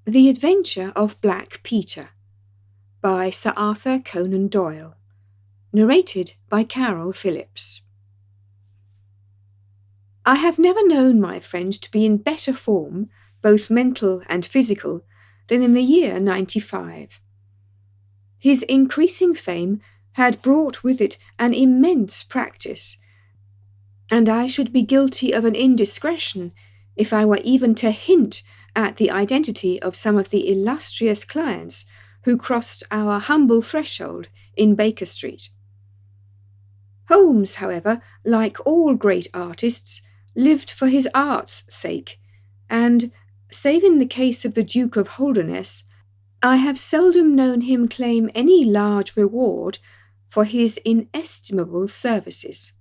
The Adventure of Black Peter by Sir Arthur Conan Doyle. Narrated by Carol Phillips. I have never known my friend to be in better form, both mental and physical, than in the year 95. His increasing fame had brought with it an immense practice, and I should be guilty of an indiscretion if I were even to hint at the identity of some of the illustrious clients who crossed our humble threshold in Baker Street. Holmes, however, like all great artists, lived for his art's sake, and, save in the case of the Duke of Holderness, I have seldom known him claim any large reward for his inestimable services.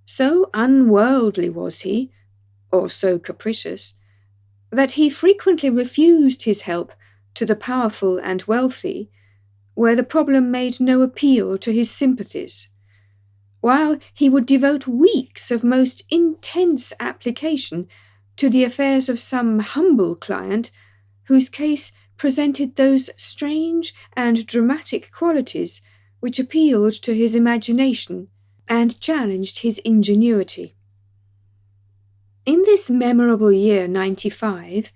So unworldly was he, or so capricious, that he frequently refused his help to the powerful and wealthy, where the problem made no appeal to his sympathies, while he would devote weeks of most intense application to the affairs of some humble client whose case presented those strange and dramatic qualities which appealed to his imagination and challenged his ingenuity. In this memorable year 95,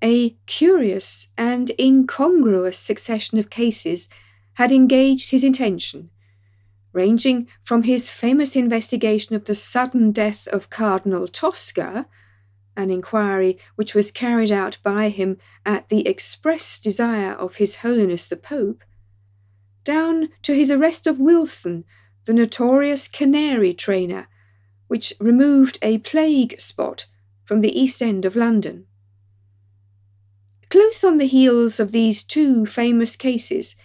a curious and incongruous succession of cases had engaged his attention, ranging from his famous investigation of the sudden death of Cardinal Tosca, an inquiry which was carried out by him at the express desire of His Holiness the Pope, down to his arrest of Wilson, the notorious canary trainer, which removed a plague spot from the East End of London. Close on the heels of these two famous cases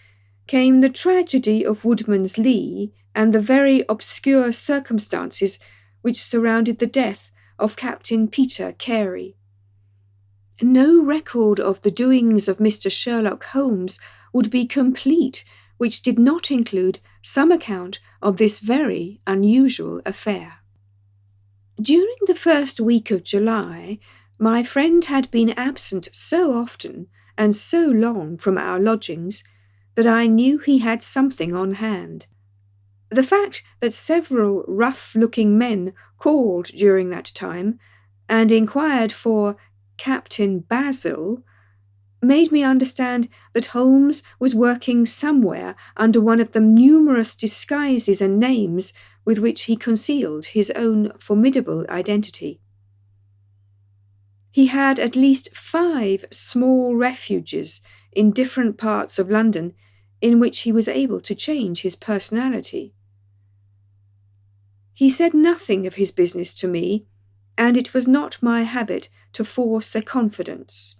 came the tragedy of Woodman's Lee and the very obscure circumstances which surrounded the death of Captain Peter Carey. No record of the doings of Mr. Sherlock Holmes would be complete which did not include some account of this very unusual affair. During the first week of July, my friend had been absent so often and so long from our lodgings that I knew he had something on hand. The fact that several rough-looking men called during that time and inquired for Captain Basil made me understand that Holmes was working somewhere under one of the numerous disguises and names with which he concealed his own formidable identity. He had at least 5 small refuges in different parts of London in which he was able to change his personality. He said nothing of his business to me, and it was not my habit to force a confidence.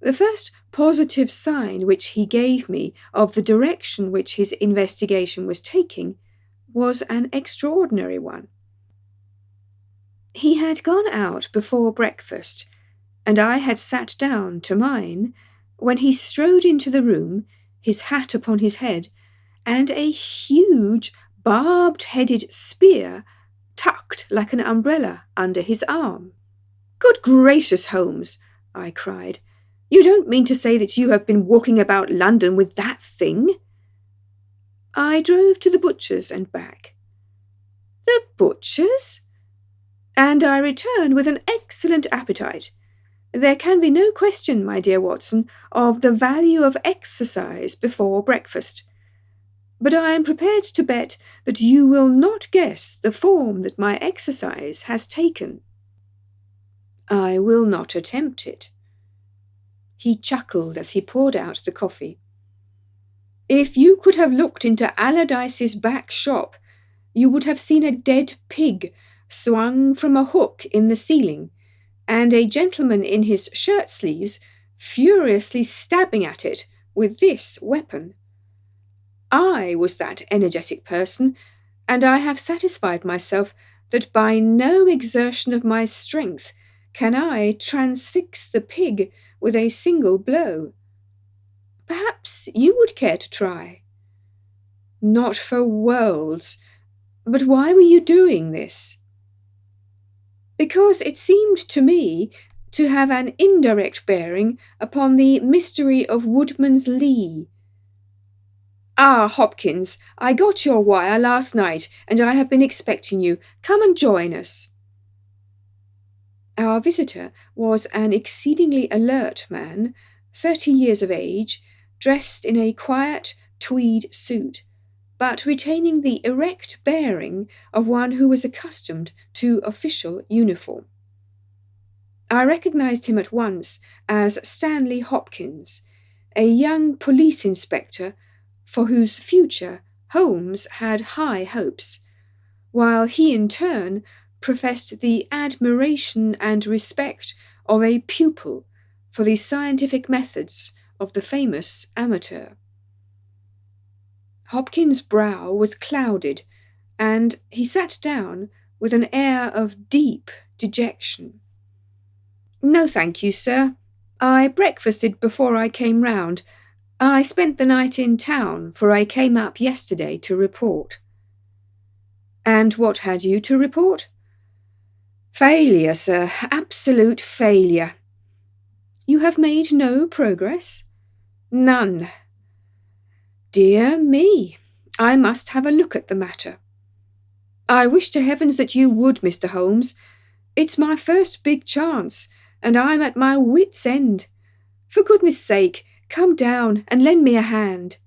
The first positive sign which he gave me of the direction which his investigation was taking was an extraordinary one. He had gone out before breakfast, and I had sat down to mine, when he strode into the room, his hat upon his head, and a huge barbed-headed spear tucked like an umbrella under his arm. "Good gracious, Holmes," I cried, "you don't mean to say that you have been walking about London with that thing?" I drove to the butcher's and back. "The butcher's?" "And I return with an excellent appetite. There can be no question, my dear Watson, of the value of exercise before breakfast. But I am prepared to bet that you will not guess the form that my exercise has taken." "I will not attempt it." He chuckled as he poured out the coffee. "If you could have looked into Allardyce's back shop, you would have seen a dead pig swung from a hook in the ceiling, and a gentleman in his shirt-sleeves furiously stabbing at it with this weapon. I was that energetic person, and I have satisfied myself that by no exertion of my strength can I transfix the pig with a single blow. Perhaps you would care to try." "Not for worlds. But why were you doing this?" "Because it seemed to me to have an indirect bearing upon the mystery of Woodman's Lee. Ah, Hopkins, I got your wire last night, and I have been expecting you. Come and join us. Our visitor was an exceedingly alert man, 30 years of age, dressed in a quiet tweed suit, but retaining the erect bearing of one who was accustomed to official uniform. I recognized him at once as Stanley Hopkins, a young police inspector for whose future Holmes had high hopes, while he in turn professed the admiration and respect of a pupil for the scientific methods of the famous amateur. Hopkins' brow was clouded, and he sat down with an air of deep dejection. "No, thank you, sir. I breakfasted before I came round. I spent the night in town, for I came up yesterday to report." "And what had you to report?" "Failure, sir. Absolute failure." "You have made no progress?" "None." "Dear me, I must have a look at the matter." "I wish to heavens that you would, Mr. Holmes. It's my first big chance, and I'm at my wits' end. For goodness sake, come down and lend me a hand."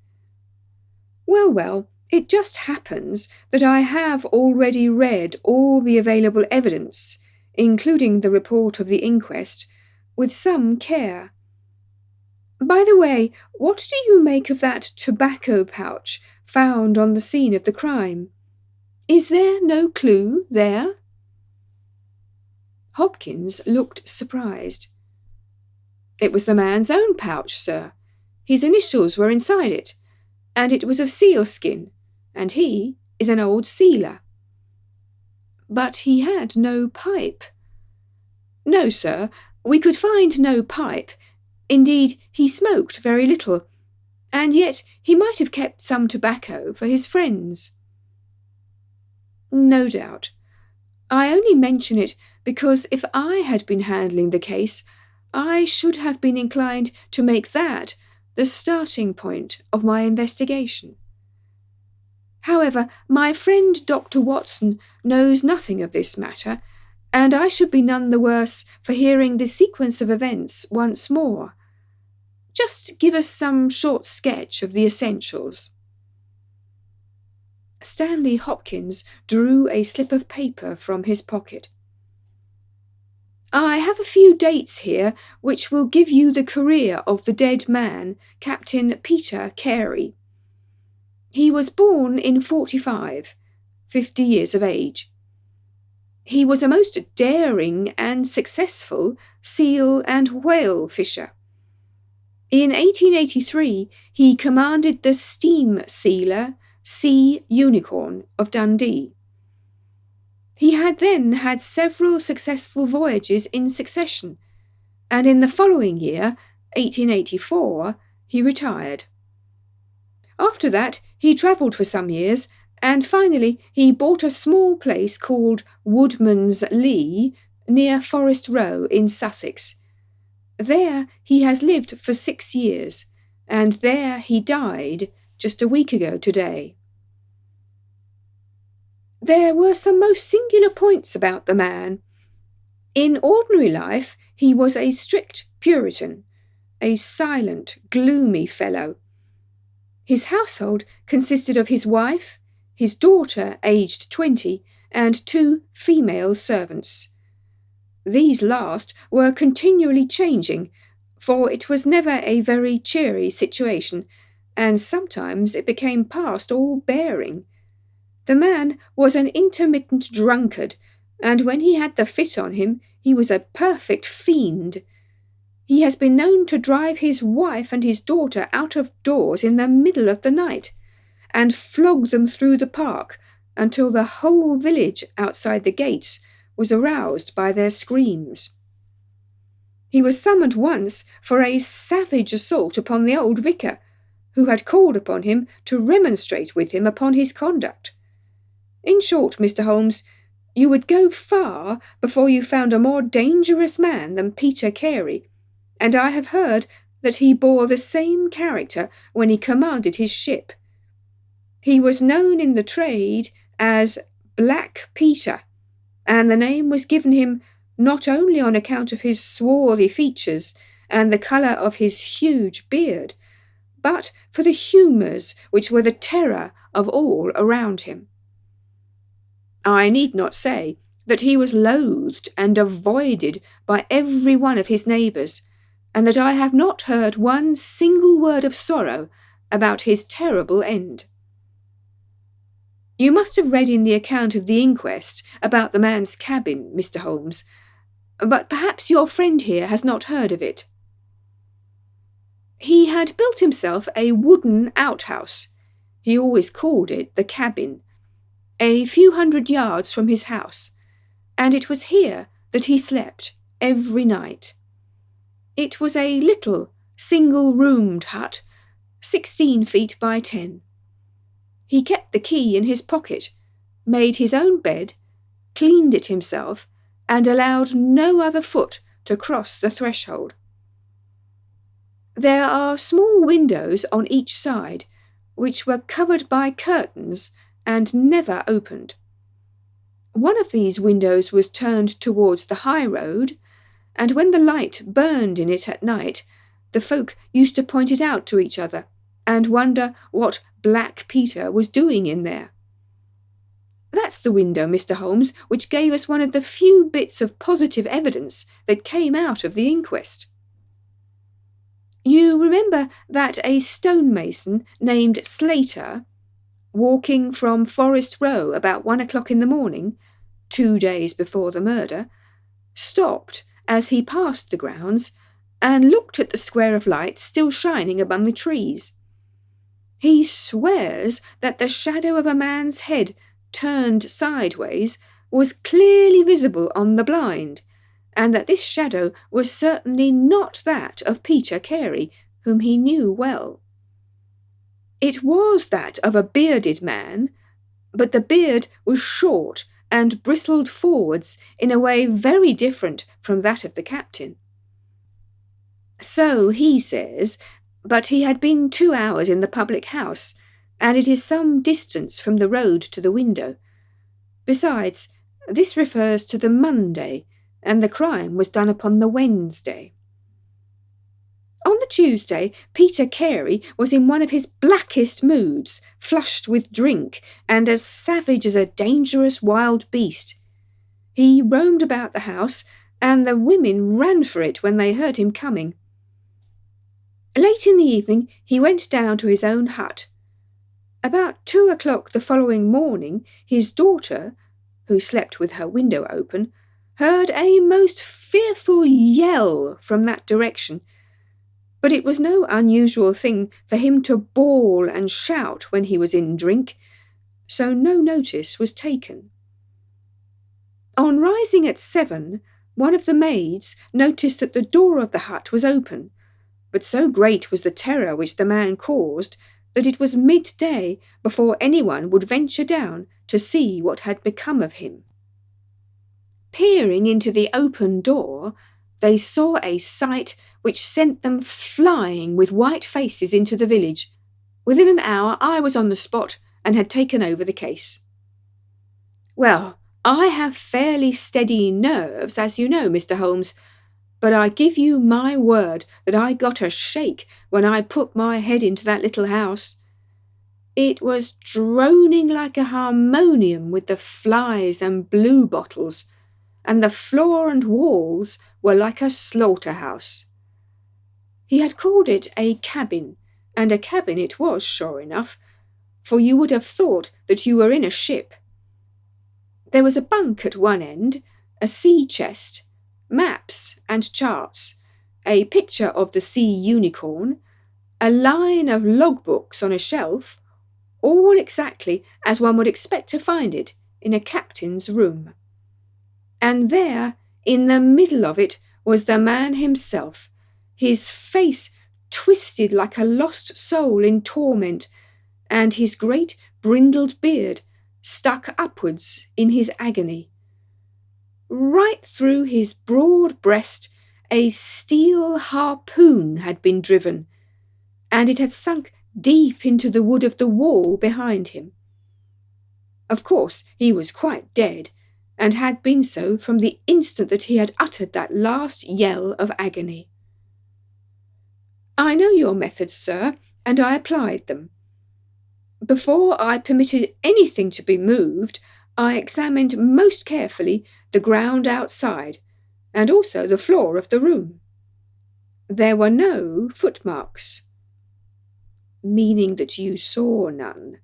Well, it just happens that I have already read all the available evidence, including the report of the inquest, with some care. By the way, what do you make of that tobacco pouch found on the scene of the crime? Is there no clue there?" Hopkins looked surprised. "It was the man's own pouch, sir. His initials were inside it, and it was of sealskin, and he is an old sealer." "But he had no pipe." "No, sir, we could find no pipe. Indeed, he smoked very little, and yet he might have kept some tobacco for his friends." "No doubt. I only mention it because if I had been handling the case, I should have been inclined to make that the starting point of my investigation. However, my friend Dr. Watson knows nothing of this matter, and I should be none the worse for hearing the sequence of events once more. Just give us some short sketch of the essentials." Stanley Hopkins drew a slip of paper from his pocket. "I have a few dates here which will give you the career of the dead man, Captain Peter Carey. He was born in 45, 50 years of age. He was a most daring and successful seal and whale fisher. In 1883, he commanded the steam sealer Sea Unicorn of Dundee. He had then had several successful voyages in succession, and in the following year, 1884, he retired. After that, he travelled for some years, and finally he bought a small place called Woodman's Lee near Forest Row in Sussex. There he has lived for 6 years, and there he died just a week ago today." There were some most singular points about the man. In ordinary life he was a strict Puritan, a silent, gloomy fellow. His household consisted of his wife, his daughter aged 20, and 2 female servants. These last were continually changing, for it was never a very cheery situation, and sometimes it became past all bearing. The man was an intermittent drunkard, and when he had the fit on him, he was a perfect fiend. He has been known to drive his wife and his daughter out of doors in the middle of the night, and flog them through the park until the whole village outside the gates was aroused by their screams. He was summoned once for a savage assault upon the old vicar, who had called upon him to remonstrate with him upon his conduct. In short, Mr. Holmes, You would go far before you found a more dangerous man than Peter Carey, and I have heard that he bore the same character when he commanded his ship. He was known in the trade as Black Peter, and the name was given him not only on account of his swarthy features and the colour of his huge beard, but for the humours which were the terror of all around him. I need not say that he was loathed and avoided by every one of his neighbours, and that I have not heard one single word of sorrow about his terrible end. You must have read in the account of the inquest about the man's cabin, Mr. Holmes, but perhaps your friend here has not heard of it. He had built himself a wooden outhouse. He always called it the cabin, a few hundred yards from his house, and it was here that he slept every night. It was a little, single-roomed hut, 16 feet by 10. He kept the key in his pocket, made his own bed, cleaned it himself, and allowed no other foot to cross the threshold. There are small windows on each side, which were covered by curtains and never opened. One of these windows was turned towards the high road, and when the light burned in it at night, the folk used to point it out to each other and wonder what Black Peter was doing in there. That's the window, Mr. Holmes, which gave us one of the few bits of positive evidence that came out of the inquest. You remember that a stonemason named Slater, walking from Forest Row about 1 o'clock in the morning, 2 days before the murder, stopped as he passed the grounds and looked at the square of light still shining among the trees. He swears that the shadow of a man's head turned sideways was clearly visible on the blind, and that this shadow was certainly not that of Peter Carey, whom he knew well. It was that of a bearded man, but the beard was short and bristled forwards in a way very different from that of the captain. So he says, but he had been 2 hours in the public house, and it is some distance from the road to the window. Besides, this refers to the Monday, and the crime was done upon the Wednesday. On the Tuesday, Peter Carey was in one of his blackest moods, flushed with drink, and as savage as a dangerous wild beast. He roamed about the house, and the women ran for it when they heard him coming. Late in the evening, he went down to his own hut. About 2 o'clock the following morning, his daughter, who slept with her window open, heard a most fearful yell from that direction, but it was no unusual thing for him to bawl and shout when he was in drink, so no notice was taken. On rising at 7, one of the maids noticed that the door of the hut was open, but so great was the terror which the man caused that it was midday before anyone would venture down to see what had become of him. Peering into the open door, they saw a sight which sent them flying with white faces into the village. Within an hour I was on the spot and had taken over the case. Well, I have fairly steady nerves, as you know, Mr. Holmes, but I give you my word that I got a shake when I put my head into that little house. It was droning like a harmonium with the flies and blue bottles, and the floor and walls were like a slaughterhouse. He had called it a cabin, and a cabin it was, sure enough, for you would have thought that you were in a ship. There was a bunk at one end, a sea chest, maps and charts, a picture of the sea unicorn, a line of logbooks on a shelf, all exactly as one would expect to find it in a captain's room. And there, in the middle of it, was the man himself, his face twisted like a lost soul in torment, and his great brindled beard stuck upwards in his agony, Right through his broad breast a steel harpoon had been driven, and it had sunk deep into the wood of the wall behind him. Of course, he was quite dead, and had been so from the instant that he had uttered that last yell of agony. I know your methods, sir, and I applied them. Before I permitted anything to be moved, I examined most carefully the ground outside, and also the floor of the room. There were no footmarks. Meaning that you saw none.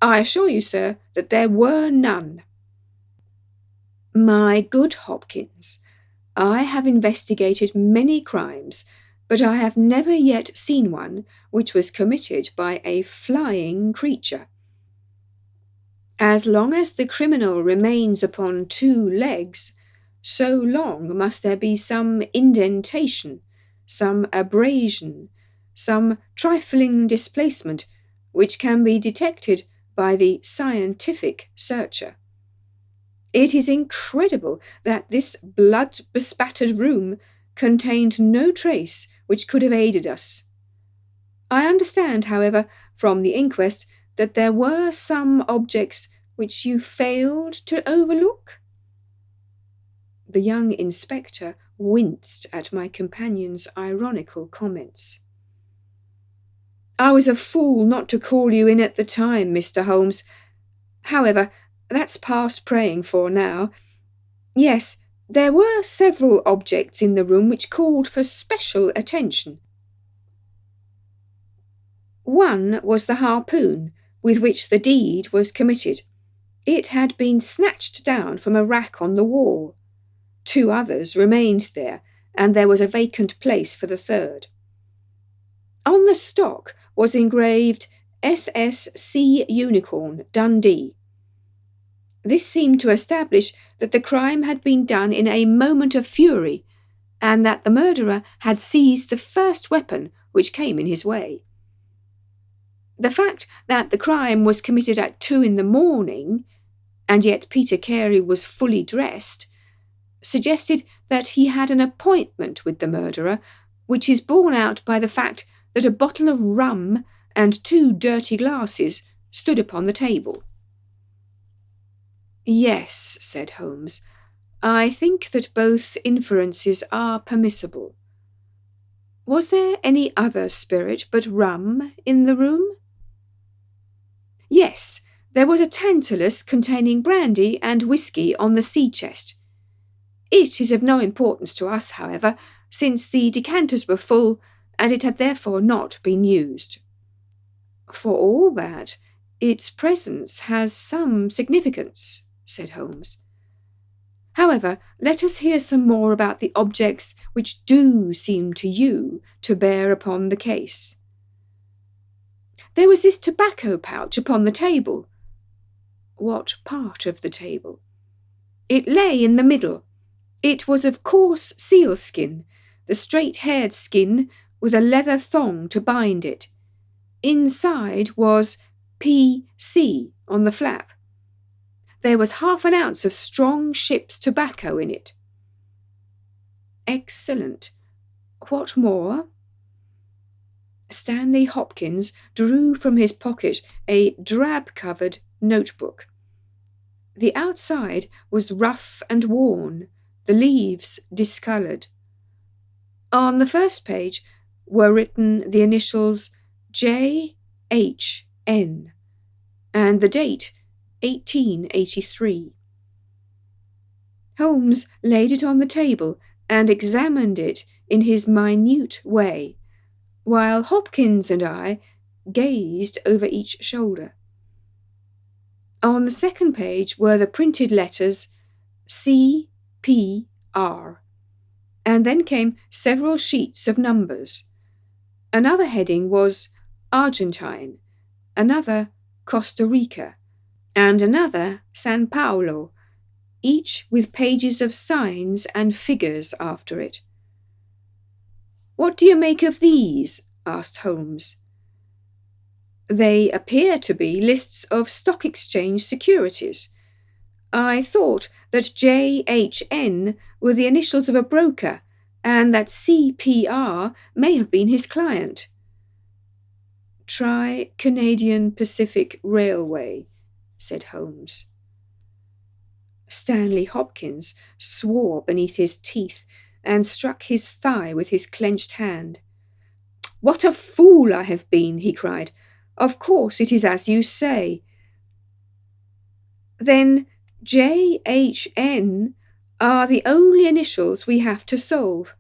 I assure you, sir, that there were none. My good Hopkins, I have investigated many crimes, but I have never yet seen one which was committed by a flying creature. As long as the criminal remains upon 2 legs, so long must there be some indentation, some abrasion, some trifling displacement, which can be detected by the scientific searcher. It is incredible that this blood-bespattered room contained no trace which could have aided us. I understand, however, from the inquest, that there were some objects which you failed to overlook? The young inspector winced at my companion's ironical comments. I was a fool not to call you in at the time, Mr. Holmes. However, that's past praying for now. Yes, there were several objects in the room which called for special attention. One was the harpoon with which the deed was committed. It had been snatched down from a rack on the wall. 2 others remained there, and there was a vacant place for the third. On the stock was engraved SSC Unicorn, Dundee. This seemed to establish that the crime had been done in a moment of fury, and that the murderer had seized the first weapon which came in his way. The fact that the crime was committed at 2 a.m, and yet Peter Carey was fully dressed, suggested that he had an appointment with the murderer, which is borne out by the fact that a bottle of rum and 2 dirty glasses stood upon the table. Yes, said Holmes, I think that both inferences are permissible. Was there any other spirit but rum in the room? Yes, there was a tantalus containing brandy and whisky on the sea chest. It is of no importance to us, however, since the decanters were full, and it had therefore not been used. For all that, its presence has some significance, said Holmes. However, let us hear some more about the objects which do seem to you to bear upon the case. There was this tobacco pouch upon the table. What part of the table? It lay in the middle. It was of coarse sealskin, the straight-haired skin with a leather thong to bind it. Inside was P.C. on the flap. There was 1/2 ounce of strong ship's tobacco in it. Excellent. What more? Stanley Hopkins drew from his pocket a drab-covered notebook. The outside was rough and worn, the leaves discoloured. On the first page were written the initials J.H.N. and the date 1883. Holmes laid it on the table and examined it in his minute way, while Hopkins and I gazed over each shoulder. On the second page were the printed letters C.P.R., and then came several sheets of numbers. Another heading was Argentine, another Costa Rica, and another San Paulo, each with pages of signs and figures after it. What do you make of these? Asked Holmes. They appear to be lists of stock exchange securities. I thought that JHN were the initials of a broker, and that CPR may have been his client. Try Canadian Pacific Railway, said Holmes. Stanley Hopkins swore beneath his teeth and struck his thigh with his clenched hand. "What a fool I have been!" he cried. "Of course it is as you say. Then JHN are the only initials we have to solve.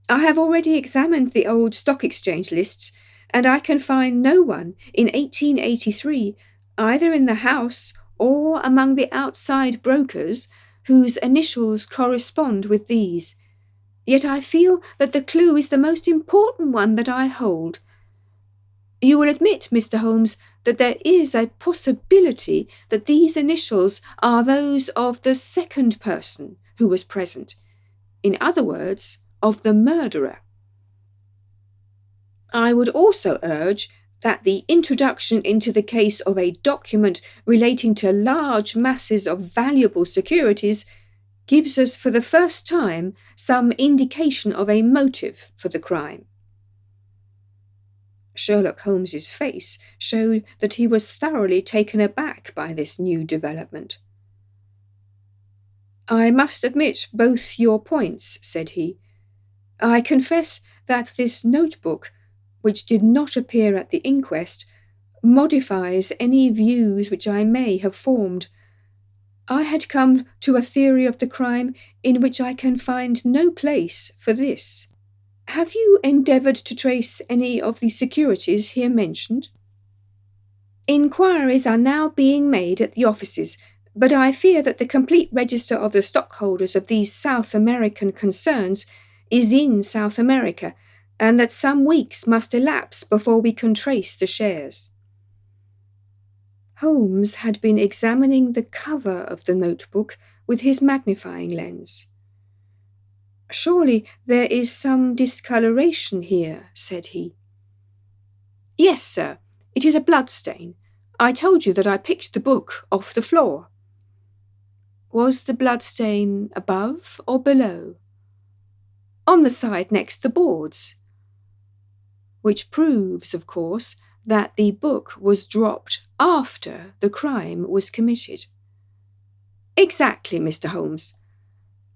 I have already examined the old stock exchange lists, and I can find no one in 1883, either in the house or among the outside brokers, whose initials correspond with these. Yet I feel that the clue is the most important one that I hold. You will admit, Mr. Holmes, that there is a possibility that these initials are those of the second person who was present. In other words, of the murderer. I would also urge that the introduction into the case of a document relating to large masses of valuable securities gives us for the first time some indication of a motive for the crime. Sherlock Holmes's face showed that he was thoroughly taken aback by this new development. "I must admit both your points," said he. "I confess that this notebook, which did not appear at the inquest, modifies any views which I may have formed. I had come to a theory of the crime in which I can find no place for this. Have you endeavoured to trace any of the securities here mentioned?" "Inquiries are now being made at the offices, but I fear that the complete register of the stockholders of these South American concerns is in South America, and that some weeks must elapse before we can trace the shares." Holmes had been examining the cover of the notebook with his magnifying lens. "Surely there is some discoloration here," said he. "Yes, sir. It is a bloodstain. I told you that I picked the book off the floor." "Was the bloodstain above or below?" "On the side next the boards." Which proves, of course, that the book was dropped after the crime was committed. "Exactly, Mr. Holmes.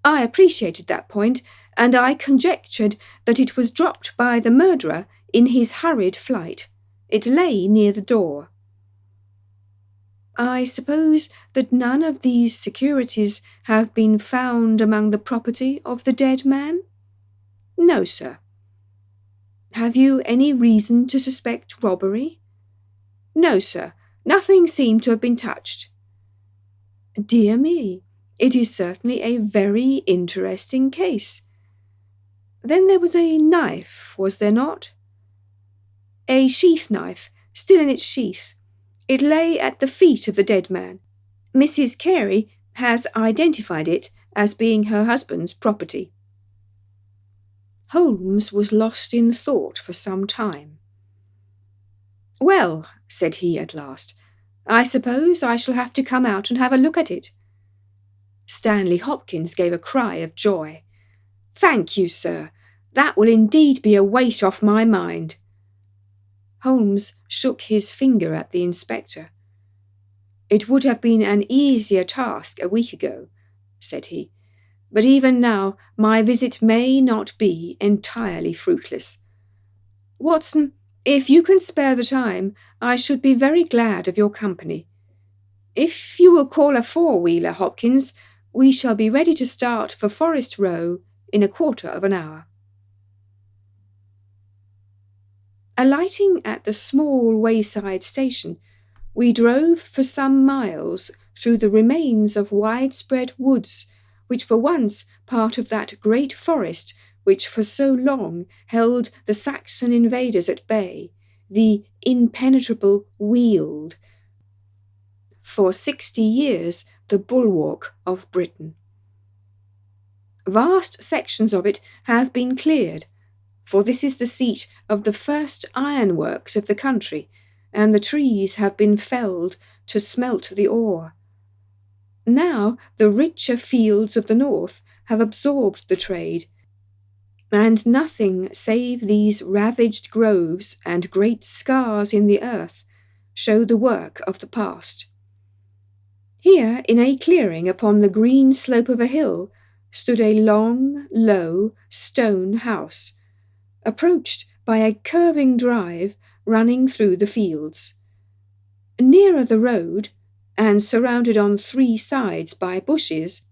I appreciated that point, and I conjectured that it was dropped by the murderer in his hurried flight. It lay near the door." "I suppose that none of these securities have been found among the property of the dead man?" "No, sir." "Have you any reason to suspect robbery?" "No, sir. Nothing seemed to have been touched." "Dear me, it is certainly a very interesting case. Then there was a knife, was there not?" "A sheath knife, still in its sheath. It lay at the feet of the dead man. Mrs. Carey has identified it as being her husband's property." Holmes was lost in thought for some time. "Well," said he at last, "I suppose I shall have to come out and have a look at it." Stanley Hopkins gave a cry of joy. "Thank you, sir. That will indeed be a weight off my mind." Holmes shook his finger at the inspector. "It would have been an easier task a week ago," said he, "but even now my visit may not be entirely fruitless. Watson, if you can spare the time, I should be very glad of your company. If you will call a four-wheeler, Hopkins, we shall be ready to start for Forest Row in a quarter of an hour." Alighting at the small wayside station, we drove for some miles through the remains of widespread woods, which were once part of that great forest which for so long held the Saxon invaders at bay, the impenetrable Weald, for 60 years the bulwark of Britain. Vast sections of it have been cleared, for this is the seat of the first ironworks of the country, and the trees have been felled to smelt the ore. Now the richer fields of the north have absorbed the trade, and nothing save these ravaged groves and great scars in the earth show the work of the past. Here, in a clearing upon the green slope of a hill, stood a long, low, stone house, approached by a curving drive running through the fields. Nearer the road, and surrounded on 3 sides by bushes,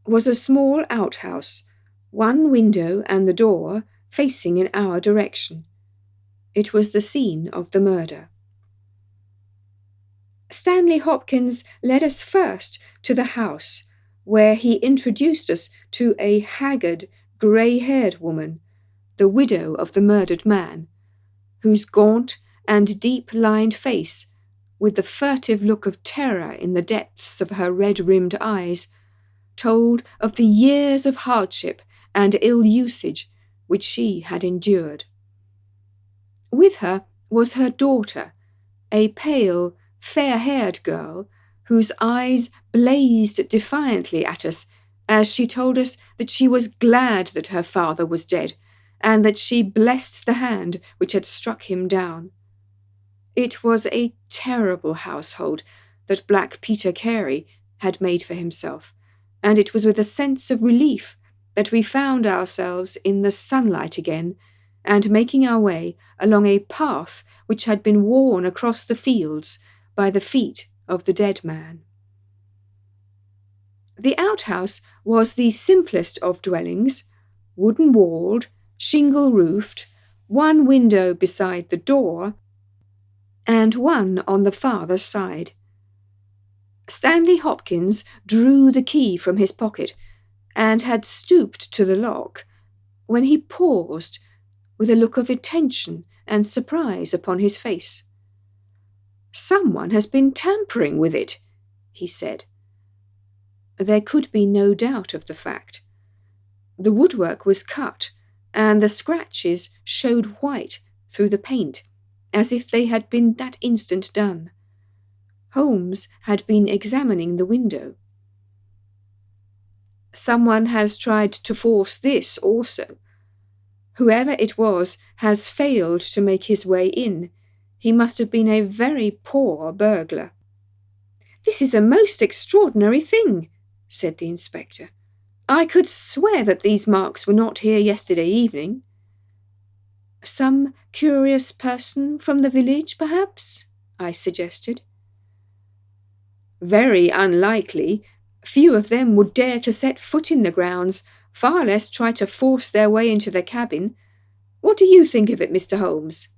was a small outhouse, one window and the door facing in our direction. It was the scene of the murder. Stanley Hopkins led us first to the house, where he introduced us to a haggard, grey-haired woman, the widow of the murdered man, whose gaunt and deep-lined face, with the furtive look of terror in the depths of her red-rimmed eyes, told of the years of hardship and ill usage which she had endured. With her was her daughter, a pale, fair-haired girl, whose eyes blazed defiantly at us as she told us that she was glad that her father was dead, and that she blessed the hand which had struck him down. It was a terrible household that Black Peter Carey had made for himself, and it was with a sense of relief that we found ourselves in the sunlight again, and making our way along a path which had been worn across the fields by the feet of the dead man. The outhouse was the simplest of dwellings, wooden-walled, shingle-roofed, one window beside the door, and one on the farther side. Stanley Hopkins drew the key from his pocket and had stooped to the lock when he paused with a look of attention and surprise upon his face. "Someone has been tampering with it," he said. There could be no doubt of the fact. The woodwork was cut, and the scratches showed white through the paint, as if they had been that instant done. Holmes had been examining the window. "Someone has tried to force this also. Whoever it was has failed to make his way in. He must have been a very poor burglar." "This is a most extraordinary thing," said the inspector. "I could swear that these marks were not here yesterday evening." "Some curious person from the village, perhaps?" I suggested. "Very unlikely. Few of them would dare to set foot in the grounds, far less try to force their way into the cabin. What do you think of it, Mr. Holmes?"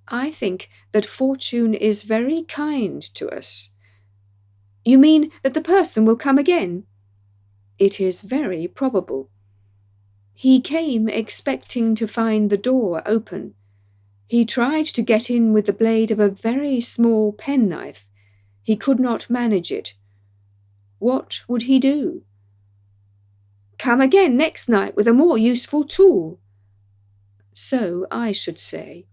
"I think that fortune is very kind to us." "You mean that the person will come again?" "It is very probable. He came expecting to find the door open. He tried to get in with the blade of a very small penknife. He could not manage it. What would he do?" "Come again next night with a more useful tool." "So I should say.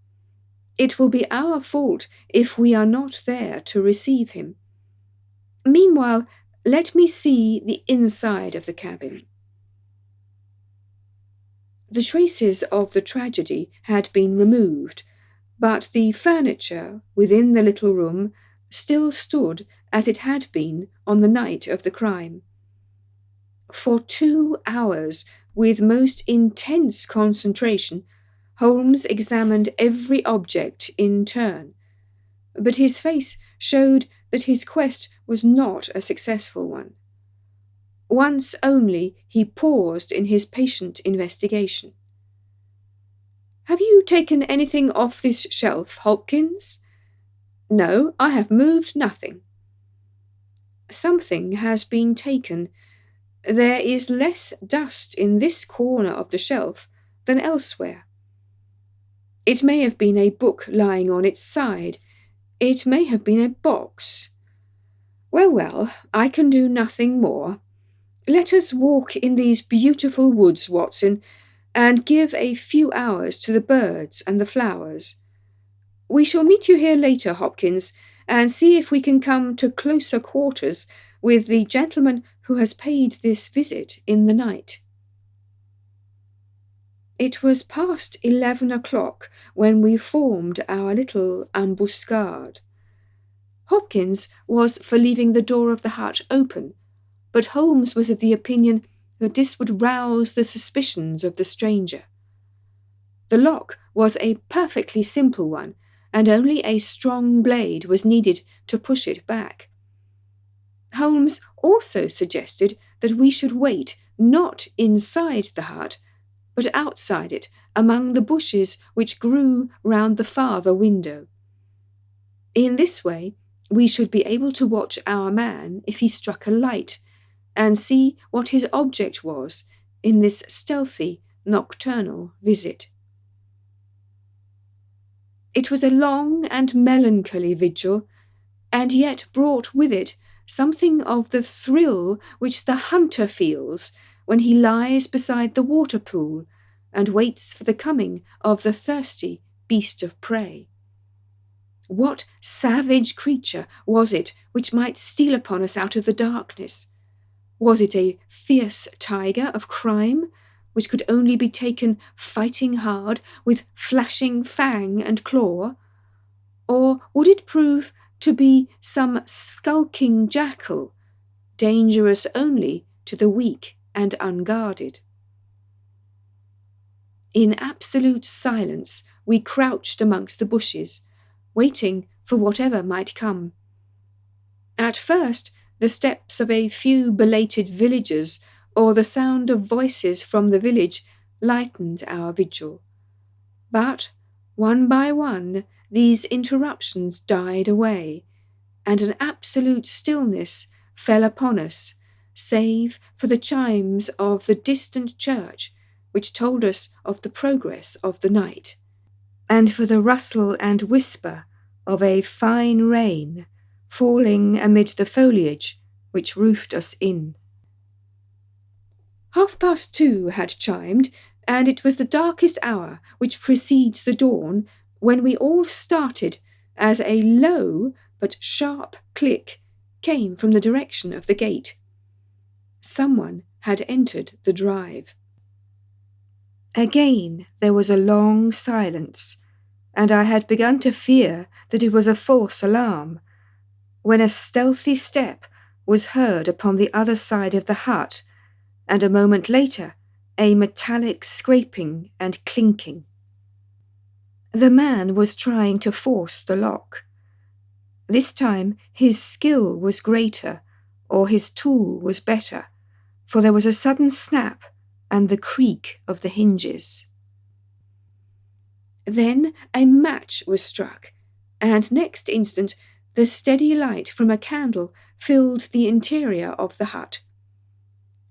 It will be our fault if we are not there to receive him. Meanwhile, let me see the inside of the cabin." The traces of the tragedy had been removed, but the furniture within the little room still stood as it had been on the night of the crime. For 2 hours, with most intense concentration, Holmes examined every object in turn, but his face showed that his quest was not a successful one. Once only he paused in his patient investigation. "Have you taken anything off this shelf, Hopkins?" "No, I have moved nothing." "Something has been taken. There is less dust in this corner of the shelf than elsewhere. It may have been a book lying on its side. It may have been a box. Well, I can do nothing more. Let us walk in these beautiful woods, Watson, and give a few hours to the birds and the flowers. We shall meet you here later, Hopkins, and see if we can come to closer quarters with the gentleman who has paid this visit in the night. It was past 11 o'clock when we formed our little ambuscade. Hopkins was for leaving the door of the hut open, but Holmes was of the opinion that this would rouse the suspicions of the stranger. The lock was a perfectly simple one, and only a strong blade was needed to push it back. Holmes also suggested that we should wait not inside the hut, but outside it, among the bushes which grew round the farther window. In this way, we should be able to watch our man if he struck a light, and see what his object was in this stealthy, nocturnal visit. It was a long and melancholy vigil, and yet brought with it something of the thrill which the hunter feels when he lies beside the water pool and waits for the coming of the thirsty beast of prey. What savage creature was it which might steal upon us out of the darkness? Was it a fierce tiger of crime, which could only be taken fighting hard with flashing fang and claw? Or would it prove to be some skulking jackal, dangerous only to the weak and unguarded? In absolute silence we crouched amongst the bushes, waiting for whatever might come. At first, the steps of a few belated villagers or the sound of voices from the village lightened our vigil. But, one by one, these interruptions died away, and an absolute stillness fell upon us, save for the chimes of the distant church, which told us of the progress of the night, and for the rustle and whisper of a fine rain falling amid the foliage which roofed us in. 2:30 had chimed, and it was the darkest hour which precedes the dawn when we all started as a low but sharp click came from the direction of the gate. Someone had entered the drive. Again there was a long silence, and I had begun to fear that it was a false alarm, when a stealthy step was heard upon the other side of the hut, and a moment later a metallic scraping and clinking. The man was trying to force the lock. This time his skill was greater, or his tool was better, for there was a sudden snap and the creak of the hinges. Then a match was struck, and next instant the steady light from a candle filled the interior of the hut.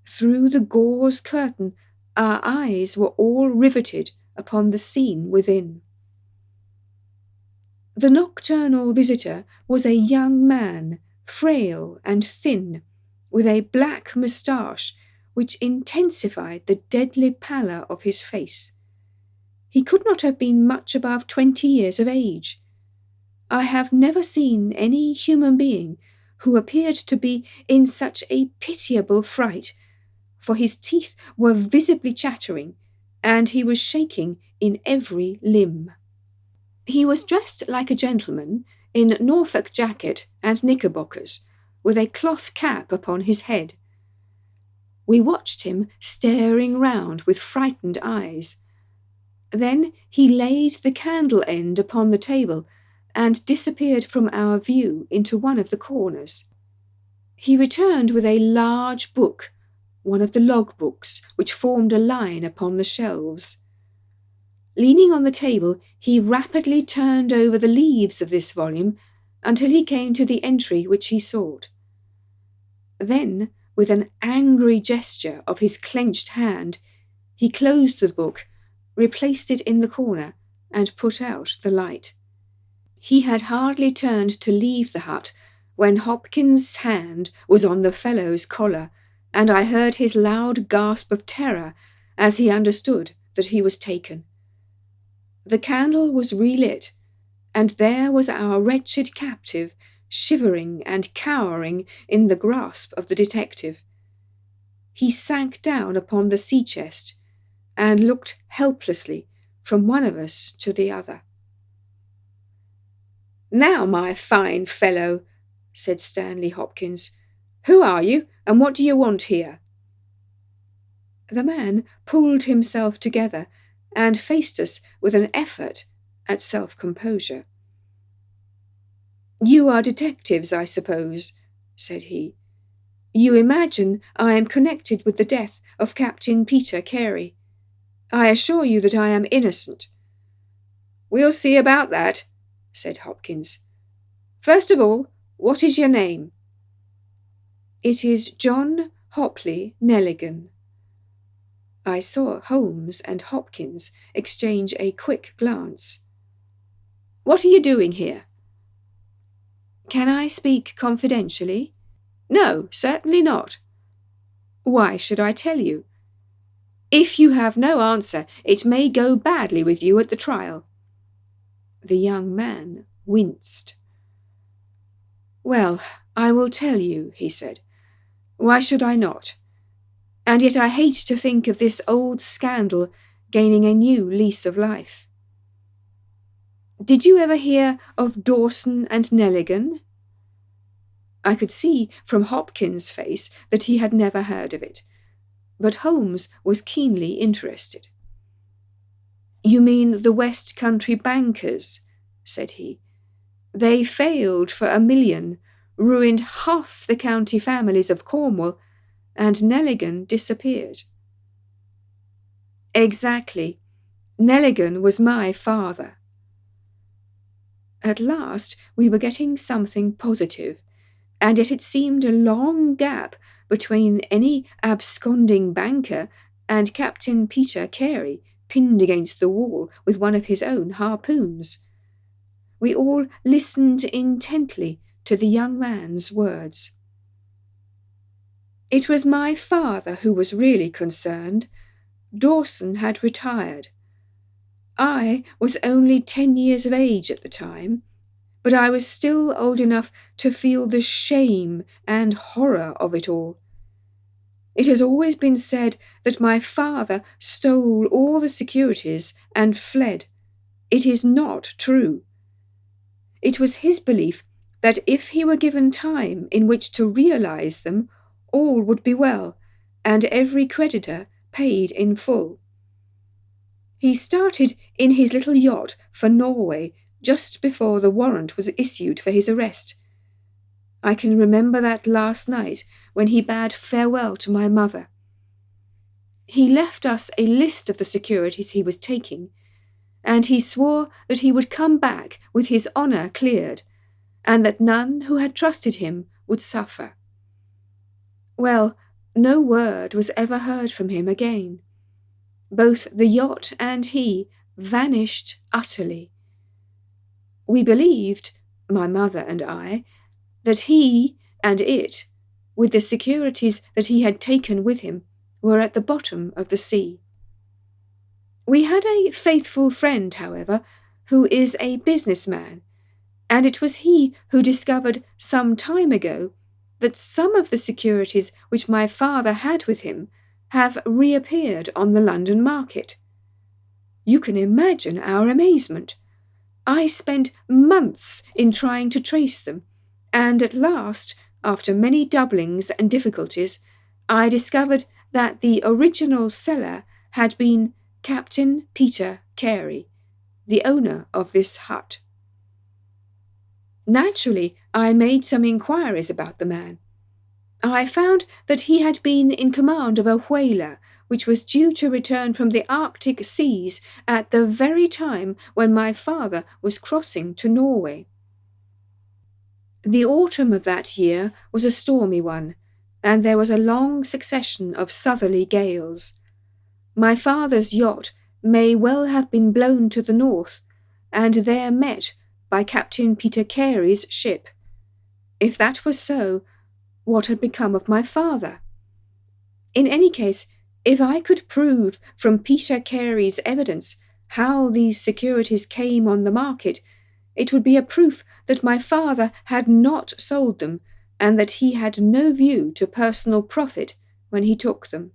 Through the gauze curtain our eyes were all riveted upon the scene within. The nocturnal visitor was a young man, frail and thin, with a black moustache which intensified the deadly pallor of his face. He could not have been much above 20 years of age. I have never seen any human being who appeared to be in such a pitiable fright, for his teeth were visibly chattering, and he was shaking in every limb. He was dressed like a gentleman, in Norfolk jacket and knickerbockers, with a cloth cap upon his head. We watched him staring round with frightened eyes. Then he laid the candle end upon the table and disappeared from our view into one of the corners. He returned with a large book, one of the logbooks which formed a line upon the shelves. Leaning on the table, he rapidly turned over the leaves of this volume until he came to the entry which he sought. Then, with an angry gesture of his clenched hand, he closed the book, replaced it in the corner, and put out the light. He had hardly turned to leave the hut when Hopkins's hand was on the fellow's collar, and I heard his loud gasp of terror as he understood that he was taken. The candle was relit, and there was our wretched captive shivering and cowering in the grasp of the detective. He sank down upon the sea chest and looked helplessly from one of us to the other. "Now, my fine fellow," said Stanley Hopkins, "who are you, and what do you want here?" The man pulled himself together and faced us with an effort at self-composure. "You are detectives, I suppose," said he. "You imagine I am connected with the death of Captain Peter Carey. I assure you that I am innocent." "We'll see about that," said Hopkins. "First of all, what is your name?" "It is John Hopley Nelligan." I saw Holmes and Hopkins exchange a quick glance. "What are you doing here?" "Can I speak confidentially?" "No, certainly not." "Why should I tell you?" "If you have no answer, it may go badly with you at the trial." The young man winced. "Well, I will tell you," he said. "Why should I not? And yet I hate to think of this old scandal gaining a new lease of life. Did you ever hear of Dawson and Nelligan?" I could see from Hopkins' face that he had never heard of it, but Holmes was keenly interested. "You mean the West Country bankers?" said he. "They failed for $1 million, ruined half the county families of Cornwall, and Nelligan disappeared." "Exactly. Nelligan was my father." At last we were getting something positive, and yet it seemed a long gap between any absconding banker and Captain Peter Carey pinned against the wall with one of his own harpoons. We all listened intently to the young man's words. "It was my father who was really concerned. Dawson had retired. I was only 10 years of age at the time, but I was still old enough to feel the shame and horror of it all. It has always been said that my father stole all the securities and fled. It is not true. It was his belief that if he were given time in which to realize them, all would be well, and every creditor paid in full. He started in his little yacht for Norway just before the warrant was issued for his arrest. I can remember that last night when he bade farewell to my mother. He left us a list of the securities he was taking, and he swore that he would come back with his honour cleared, and that none who had trusted him would suffer. Well, no word was ever heard from him again. Both the yacht and he vanished utterly. We believed, my mother and I, that he and it, with the securities that he had taken with him, were at the bottom of the sea. We had a faithful friend, however, who is a businessman, and it was he who discovered some time ago that some of the securities which my father had with him have reappeared on the London market. You can imagine our amazement. I spent months in trying to trace them, and at last, after many doublings and difficulties, I discovered that the original seller had been Captain Peter Carey, the owner of this hut. Naturally, I made some inquiries about the man. I found that he had been in command of a whaler which was due to return from the Arctic seas at the very time when my father was crossing to Norway. The autumn of that year was a stormy one, and there was a long succession of southerly gales. My father's yacht may well have been blown to the north, and there met by Captain Peter Carey's ship. If that was so, what had become of my father? In any case, if I could prove from Peter Carey's evidence how these securities came on the market, It would be a proof that my father had not sold them, and that he had no view to personal profit when he took them.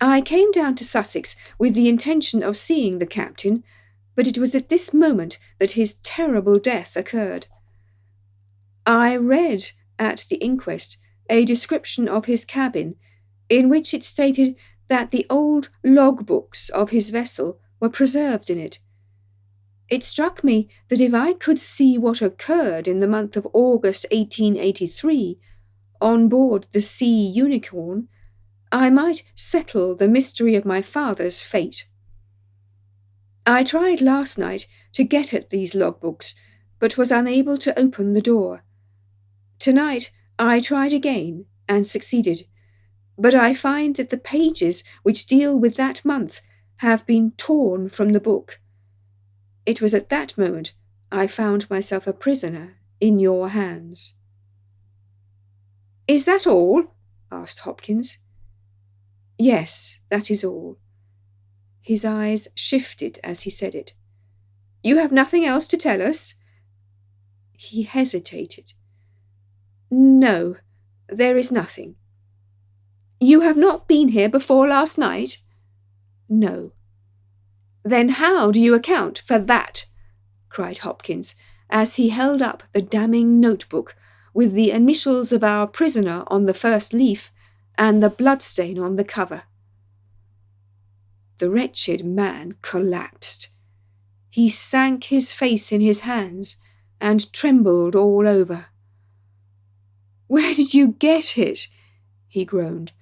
I came down to Sussex with the intention of seeing the captain, but it was at this moment that his terrible death occurred. I read at the inquest a description of his cabin, in which it stated that the old logbooks of his vessel were preserved in it. It struck me that if I could see what occurred in the month of August 1883 on board the Sea Unicorn, I might settle the mystery of my father's fate. I tried last night to get at these logbooks, but was unable to open the door. Tonight I tried again and succeeded, but I find that the pages which deal with that month have been torn from the book. It was at that moment I found myself a prisoner in your hands." "Is that all?" asked Hopkins. "Yes, that is all." His eyes shifted as he said it. "You have nothing else to tell us?" He hesitated. "No, there is nothing." "You have not been here before last night?" "No." "Then how do you account for that?" cried Hopkins, as he held up the damning notebook with the initials of our prisoner on the first leaf and the bloodstain on the cover. The wretched man collapsed. He sank his face in his hands and trembled all over. "Where did you get it?" he groaned.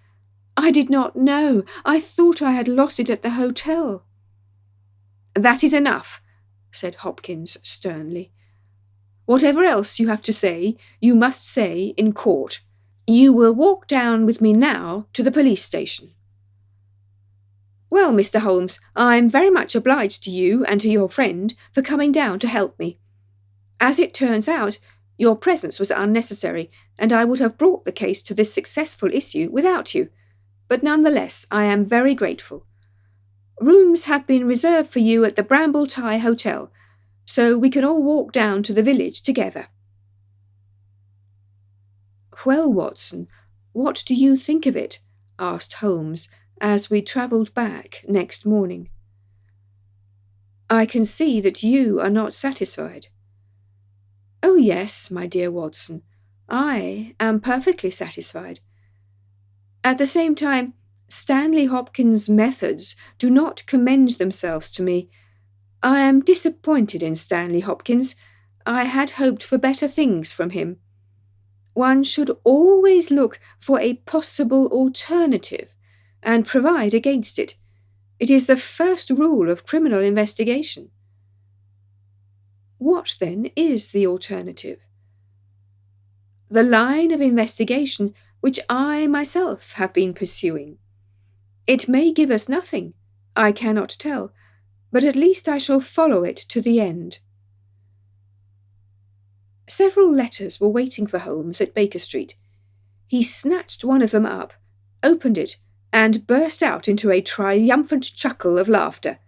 "I did not know. I thought I had lost it at the hotel." "That is enough," said Hopkins sternly. "Whatever else you have to say, you must say in court. You will walk down with me now to the police station." "Well, Mr. Holmes, I'm very much obliged to you and to your friend for coming down to help me. As it turns out, your presence was unnecessary, and I would have brought the case to this successful issue without you, but nonetheless I am very grateful. Rooms have been reserved for you at the Bramble Tie Hotel, so we can all walk down to the village together." "Well, Watson, what do you think of it?" asked Holmes, as we travelled back next morning. "I can see that you are not satisfied." "Oh yes, my dear Watson, I am perfectly satisfied. At the same time, Stanley Hopkins' methods do not commend themselves to me. I am disappointed in Stanley Hopkins. I had hoped for better things from him. One should always look for a possible alternative and provide against it. It is the first rule of criminal investigation." "What, then, is the alternative?" "The line of investigation which I myself have been pursuing. It may give us nothing, I cannot tell, but at least I shall follow it to the end." Several letters were waiting for Holmes at Baker Street. He snatched one of them up, opened it, and burst out into a triumphant chuckle of laughter.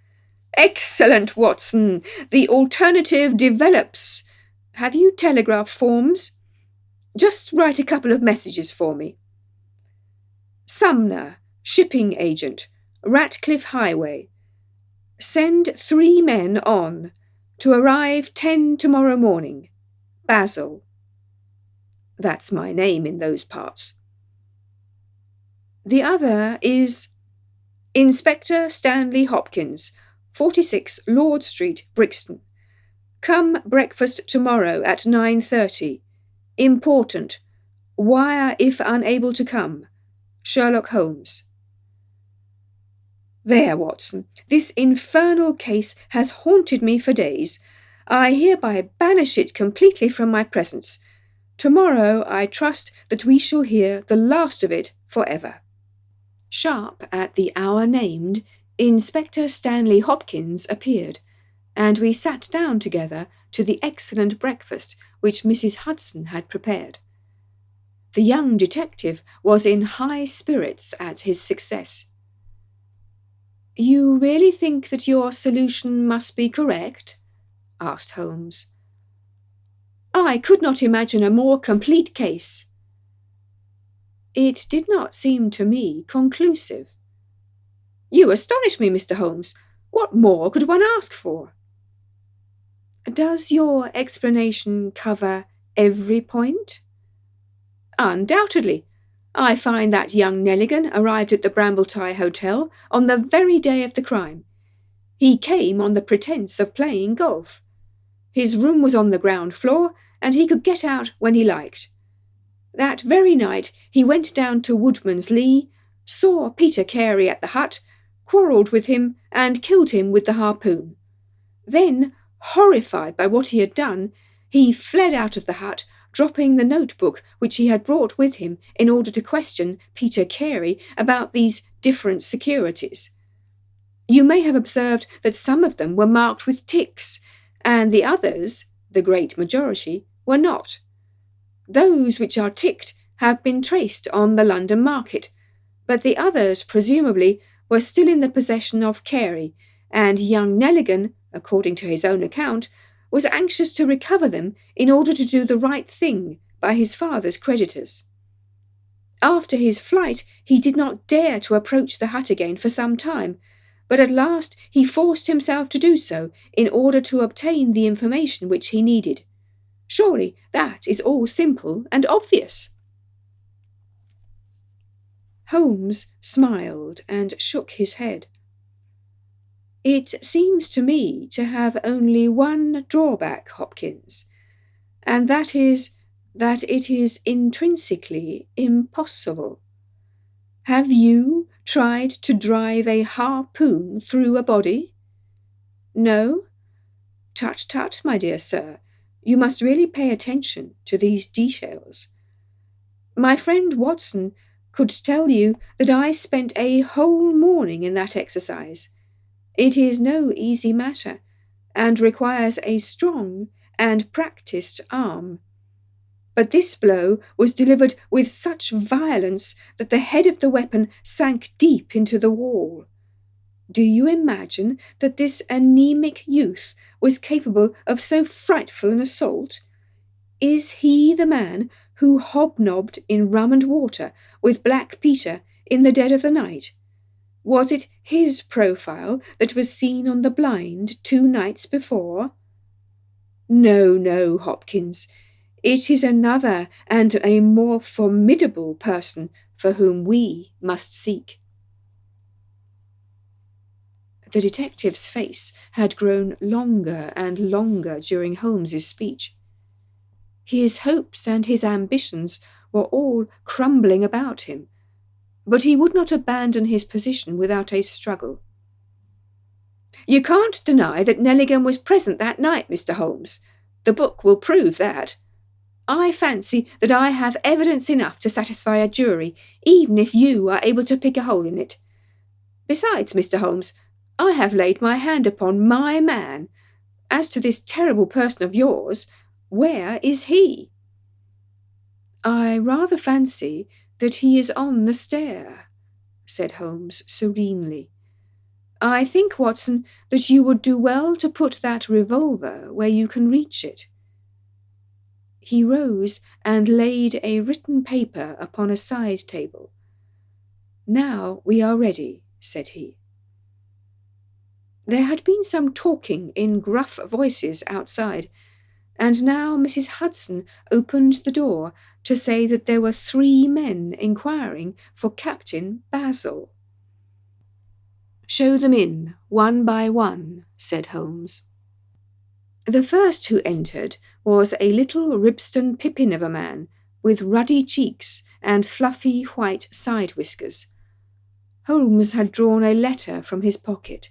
"Excellent, Watson! The alternative develops. Have you telegraph forms? Just write a couple of messages for me. Sumner, shipping agent, Ratcliffe Highway. Send 3 men on, to arrive 10 tomorrow morning. Basil. That's my name in those parts. The other is Inspector Stanley Hopkins, 46 Lord Street, Brixton. Come breakfast tomorrow at 9:30. Important. Wire if unable to come. Sherlock Holmes. There, Watson, this infernal case has haunted me for days. I hereby banish it completely from my presence. Tomorrow I trust that we shall hear the last of it forever." Sharp at the hour named, Inspector Stanley Hopkins appeared, and we sat down together to the excellent breakfast which Mrs. Hudson had prepared. The young detective was in high spirits at his success. "You really think that your solution must be correct?" asked Holmes. I could not imagine a more complete case. It did not seem to me conclusive. You astonish me, Mr. Holmes. What more could one ask for? Does your explanation cover every point? Undoubtedly. I find that young Nelligan arrived at the Brambletie Hotel on the very day of the crime. He came on the pretence of playing golf. His room was on the ground floor, and he could get out when he liked. That very night he went down to Woodman's Lee, saw Peter Carey at the hut, quarrelled with him, and killed him with the harpoon. Then, horrified by what he had done, he fled out of the hut, dropping the notebook which he had brought with him in order to question Peter Carey about these different securities. You may have observed that some of them were marked with ticks, and the others, the great majority, were not. Those which are ticked have been traced on the London market, but the others, presumably, were still in the possession of Carey, and young Nelligan, according to his own account, was anxious to recover them in order to do the right thing by his father's creditors. After his flight, he did not dare to approach the hut again for some time, but at last he forced himself to do so in order to obtain the information which he needed. Surely that is all simple and obvious. Holmes smiled and shook his head. It seems to me to have only one drawback, Hopkins, and that is that it is intrinsically impossible. Have you tried to drive a harpoon through a body? No? Tut, tut, my dear sir, you must really pay attention to these details. My friend Watson could tell you that I spent a whole morning in that exercise. It is no easy matter, and requires a strong and practised arm. But this blow was delivered with such violence that the head of the weapon sank deep into the wall. Do you imagine that this anemic youth was capable of so frightful an assault? Is he the man who hobnobbed in rum and water with Black Peter in the dead of the night? Was it his profile that was seen on the blind 2 nights before? No, no, Hopkins. It is another and a more formidable person for whom we must seek. The detective's face had grown longer and longer during Holmes's speech. His hopes and his ambitions were all crumbling about him, but he would not abandon his position without a struggle. You can't deny that Nelligan was present that night, Mr. Holmes. The book will prove that. I fancy that I have evidence enough to satisfy a jury, even if you are able to pick a hole in it. Besides, Mr. Holmes, I have laid my hand upon my man. As to this terrible person of yours, where is he? I rather fancy that he is on the stair, said Holmes serenely. I think, Watson, that you would do well to put that revolver where you can reach it. He rose and laid a written paper upon a side table. Now we are ready, said he. There had been some talking in gruff voices outside, and now Mrs. Hudson opened the door to say that there were 3 men inquiring for Captain Basil. Show them in, one by one, said Holmes. The first who entered was a little Ribston pippin of a man, with ruddy cheeks and fluffy white side whiskers. Holmes had drawn a letter from his pocket.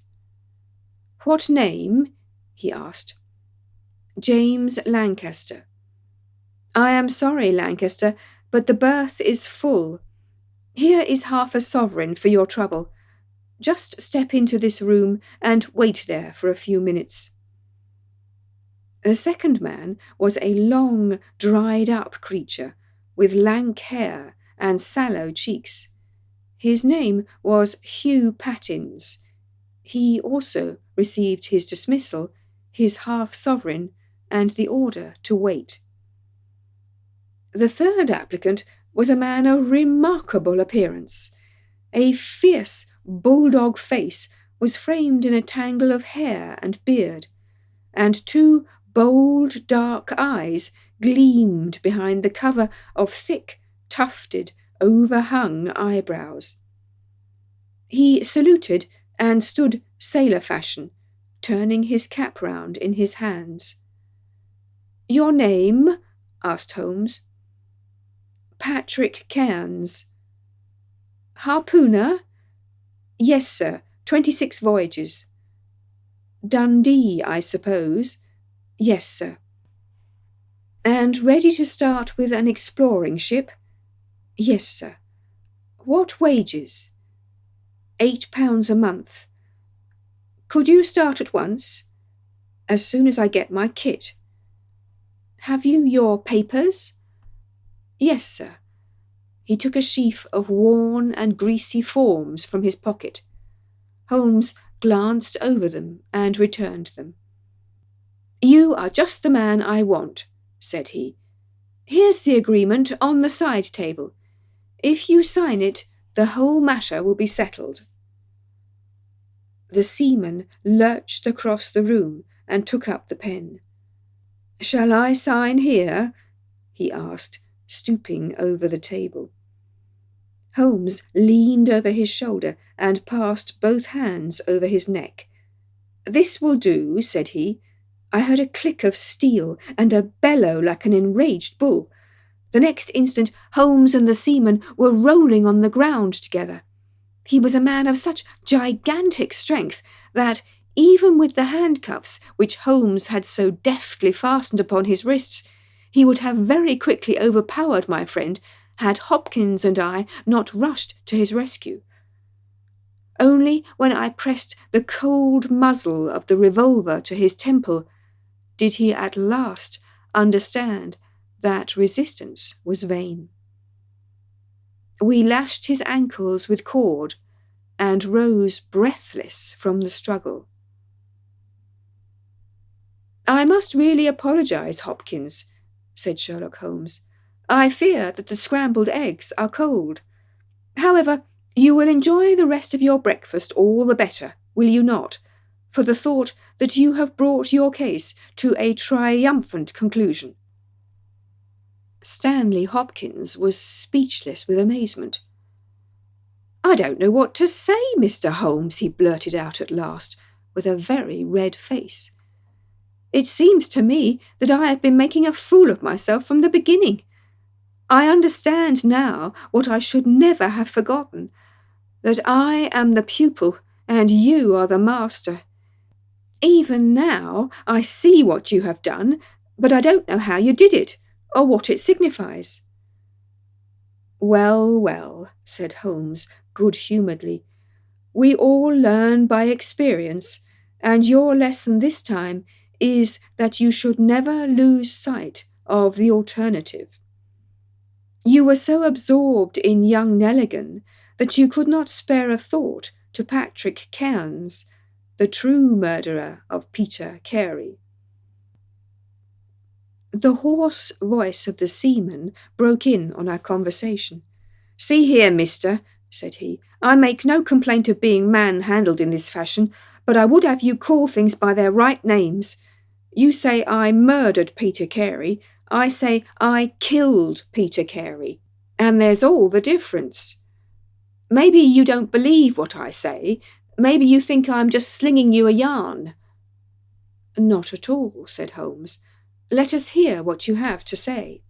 What name? He asked. James Lancaster. I am sorry, Lancaster, but the berth is full. Here is half a sovereign for your trouble. Just step into this room and wait there for a few minutes. The second man was a long, dried-up creature, with lank hair and sallow cheeks. His name was Hugh Pattins. He also received his dismissal. his half-sovereign, and the order to wait. The third applicant was a man of remarkable appearance. A fierce bulldog face was framed in a tangle of hair and beard, and two bold dark eyes gleamed behind the cover of thick, tufted, overhung eyebrows. He saluted and stood sailor fashion, turning his cap round in his hands. "Your name?" asked Holmes. "Patrick Cairns." "Harpooner?" "Yes, sir. 26 voyages." "Dundee, I suppose?" "Yes, sir." "And ready to start with an exploring ship?" "Yes, sir." "What wages?" £8 a month. "Could you start at once?" "As soon as I get my kit." "Have you your papers?" "Yes, sir." He took a sheaf of worn and greasy forms from his pocket. Holmes glanced over them and returned them. "You are just the man I want," said he. "Here's the agreement on the side table. If you sign it, the whole matter will be settled." The seaman lurched across the room and took up the pen. "Shall I sign here?" he asked, stooping over the table. Holmes leaned over his shoulder and passed both hands over his neck. "This will do," said he. I heard a click of steel and a bellow like an enraged bull. The next instant Holmes and the seaman were rolling on the ground together. He was a man of such gigantic strength that, even with the handcuffs which Holmes had so deftly fastened upon his wrists, he would have very quickly overpowered my friend had Hopkins and I not rushed to his rescue. Only when I pressed the cold muzzle of the revolver to his temple did he at last understand that resistance was vain. We lashed his ankles with cord and rose breathless from the struggle. "I must really apologize, Hopkins," said Sherlock Holmes. "I fear that the scrambled eggs are cold. However, you will enjoy the rest of your breakfast all the better, will you not, for the thought that you have brought your case to a triumphant conclusion?" Stanley Hopkins was speechless with amazement. "I don't know what to say, Mr. Holmes," he blurted out at last, with a very red face. "It seems to me that I have been making a fool of myself from the beginning. I understand now what I should never have forgotten, that I am the pupil and you are the master. Even now I see what you have done, but I don't know how you did it, or what it signifies." "Well, well," said Holmes good-humouredly, "we all learn by experience, and your lesson this time is that you should never lose sight of the alternative. You were so absorbed in young Nelligan that you could not spare a thought to Patrick Cairns, the true murderer of Peter Carey." The hoarse voice of the seaman broke in on our conversation. "See here, mister," said he, "I make no complaint of being manhandled in this fashion, but I would have you call things by their right names. You say I murdered Peter Carey. I say I killed Peter Carey. And there's all the difference. Maybe you don't believe what I say. Maybe you think I'm just slinging you a yarn." "Not at all," said Holmes. "Let us hear what you have to say."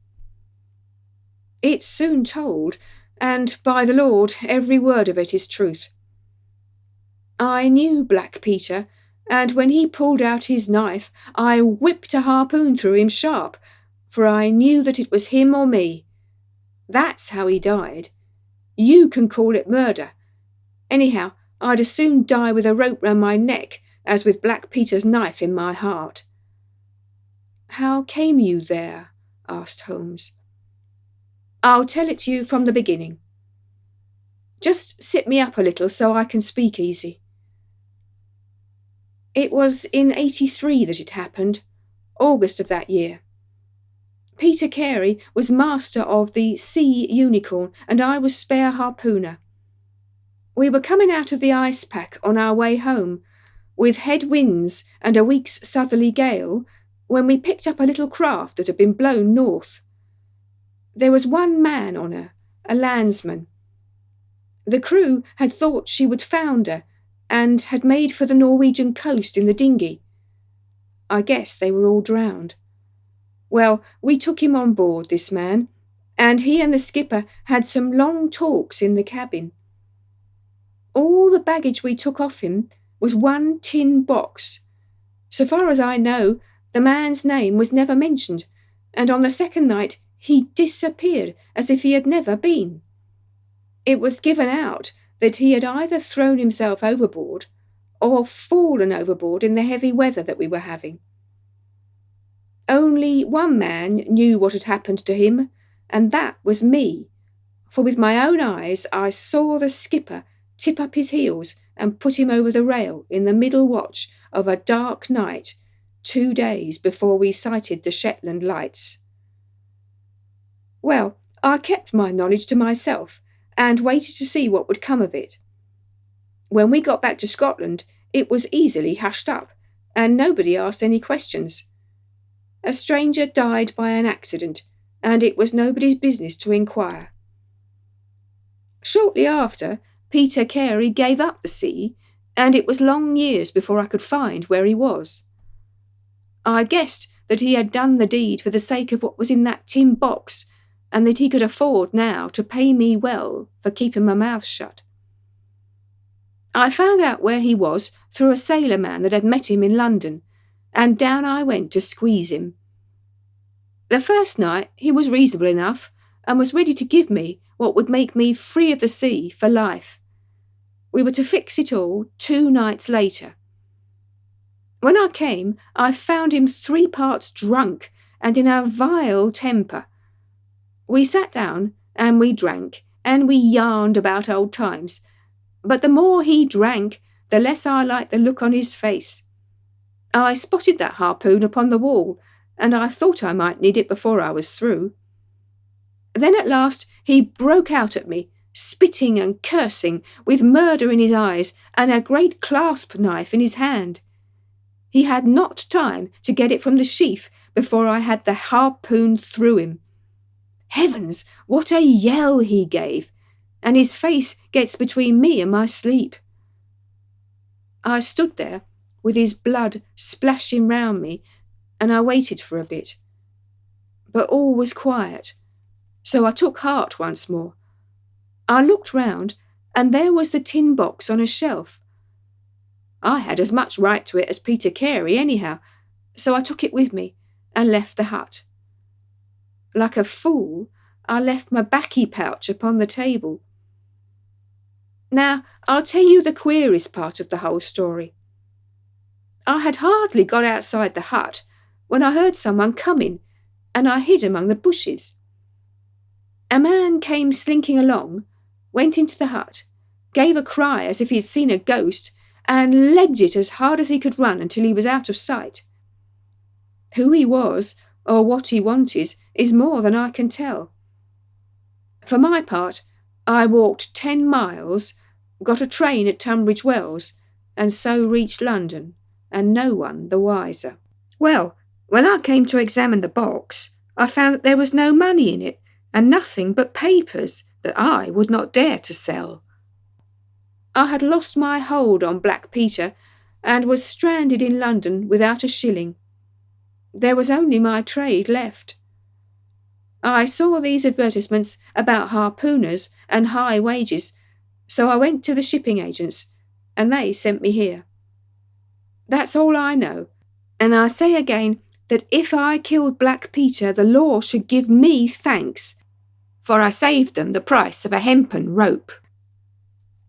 "It's soon told, and by the Lord, every word of it is truth. I knew Black Peter, and when he pulled out his knife, I whipped a harpoon through him sharp, for I knew that it was him or me. That's how he died. You can call it murder. Anyhow, I'd as soon die with a rope round my neck as with Black Peter's knife in my heart." "How came you there?" asked Holmes. "I'll tell it you from the beginning. Just sit me up a little so I can speak easy." It was in 83 that it happened, August of that year. Peter Carey was master of the Sea Unicorn, and I was spare harpooner. We were coming out of the ice pack on our way home, with head winds and a week's southerly gale, when we picked up a little craft that had been blown north. There was one man on her, a landsman. The crew had thought she would founder, and had made for the Norwegian coast in the dinghy. I guess they were all drowned. Well, we took him on board, this man, and he and the skipper had some long talks in the cabin. All the baggage we took off him was one tin box. So far as I know, the man's name was never mentioned, and on the second night he disappeared as if he had never been. It was given out that he had either thrown himself overboard or fallen overboard in the heavy weather that we were having. Only one man knew what had happened to him, and that was me, for with my own eyes I saw the skipper tip up his heels and put him over the rail in the middle watch of a dark night 2 days before we sighted the Shetland lights. Well, I kept my knowledge to myself and waited to see what would come of it. When we got back to Scotland, it was easily hushed up, and nobody asked any questions. A stranger died by an accident, and it was nobody's business to inquire. Shortly after, Peter Carey gave up the sea, and it was long years before I could find where he was. I guessed that he had done the deed for the sake of what was in that tin box, and that he could afford now to pay me well for keeping my mouth shut. I found out where he was through a sailor man that had met him in London, and down I went to squeeze him. The first night he was reasonable enough, and was ready to give me what would make me free of the sea for life. We were to fix it all 2 nights later. When I came, I found him 3 parts drunk and in a vile temper. We sat down, and we drank, and we yarned about old times, but the more he drank, the less I liked the look on his face. I spotted that harpoon upon the wall, and I thought I might need it before I was through. Then at last he broke out at me, spitting and cursing, with murder in his eyes and a great clasp knife in his hand. He had not time to get it from the sheath before I had the harpoon through him. Heavens, what a yell he gave, and his face gets between me and my sleep. I stood there, with his blood splashing round me, and I waited for a bit. But all was quiet, so I took heart once more. I looked round, and there was the tin box on a shelf. I had as much right to it as Peter Carey anyhow, so I took it with me and left the hut. Like a fool, I left my baccy pouch upon the table. Now, I'll tell you the queerest part of the whole story. I had hardly got outside the hut when I heard someone coming, and I hid among the bushes. A man came slinking along, went into the hut, gave a cry as if he had seen a ghost, and legged it as hard as he could run until he was out of sight. Who he was, or what he wanted, is more than I can tell. For my part, I walked 10 miles, got a train at Tunbridge Wells, and so reached London, and no one the wiser. Well, when I came to examine the box, I found that there was no money in it, and nothing but papers that I would not dare to sell. I had lost my hold on Black Peter, and was stranded in London without a shilling. There was only my trade left. I saw these advertisements about harpooners and high wages, so I went to the shipping agents, and they sent me here. That's all I know, and I say again that if I killed Black Peter, the law should give me thanks, for I saved them the price of a hempen rope.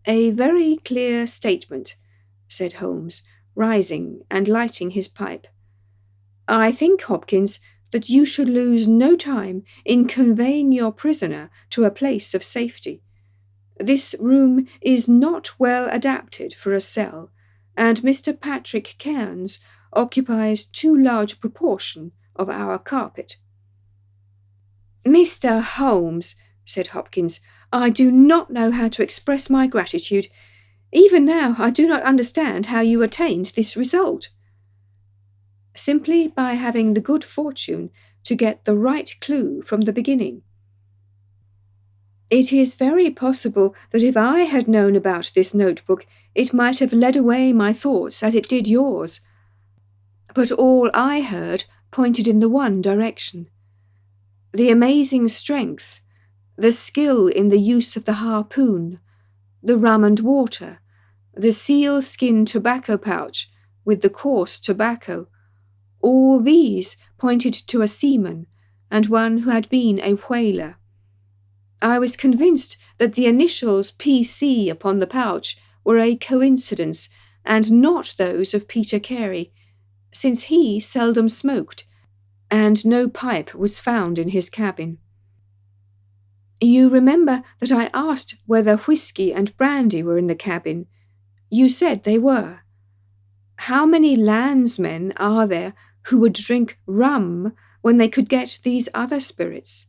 A very clear statement, said Holmes, rising and lighting his pipe. I think, Hopkins, that you should lose no time in conveying your prisoner to a place of safety. This room is not well adapted for a cell, and Mr. Patrick Cairns occupies too large a proportion of our carpet." "Mr. Holmes," said Hopkins, "I do not know how to express my gratitude. Even now I do not understand how you attained this result." "Simply by having the good fortune to get the right clue from the beginning. It is very possible that if I had known about this notebook, it might have led away my thoughts as it did yours. But all I heard pointed in the one direction. The amazing strength, the skill in the use of the harpoon, the rum and water, the seal-skin tobacco pouch with the coarse tobacco, all these pointed to a seaman and one who had been a whaler. I was convinced that the initials P.C. upon the pouch were a coincidence and not those of Peter Carey, since he seldom smoked, and no pipe was found in his cabin. You remember that I asked whether whisky and brandy were in the cabin. You said they were. How many landsmen are there who would drink rum when they could get these other spirits?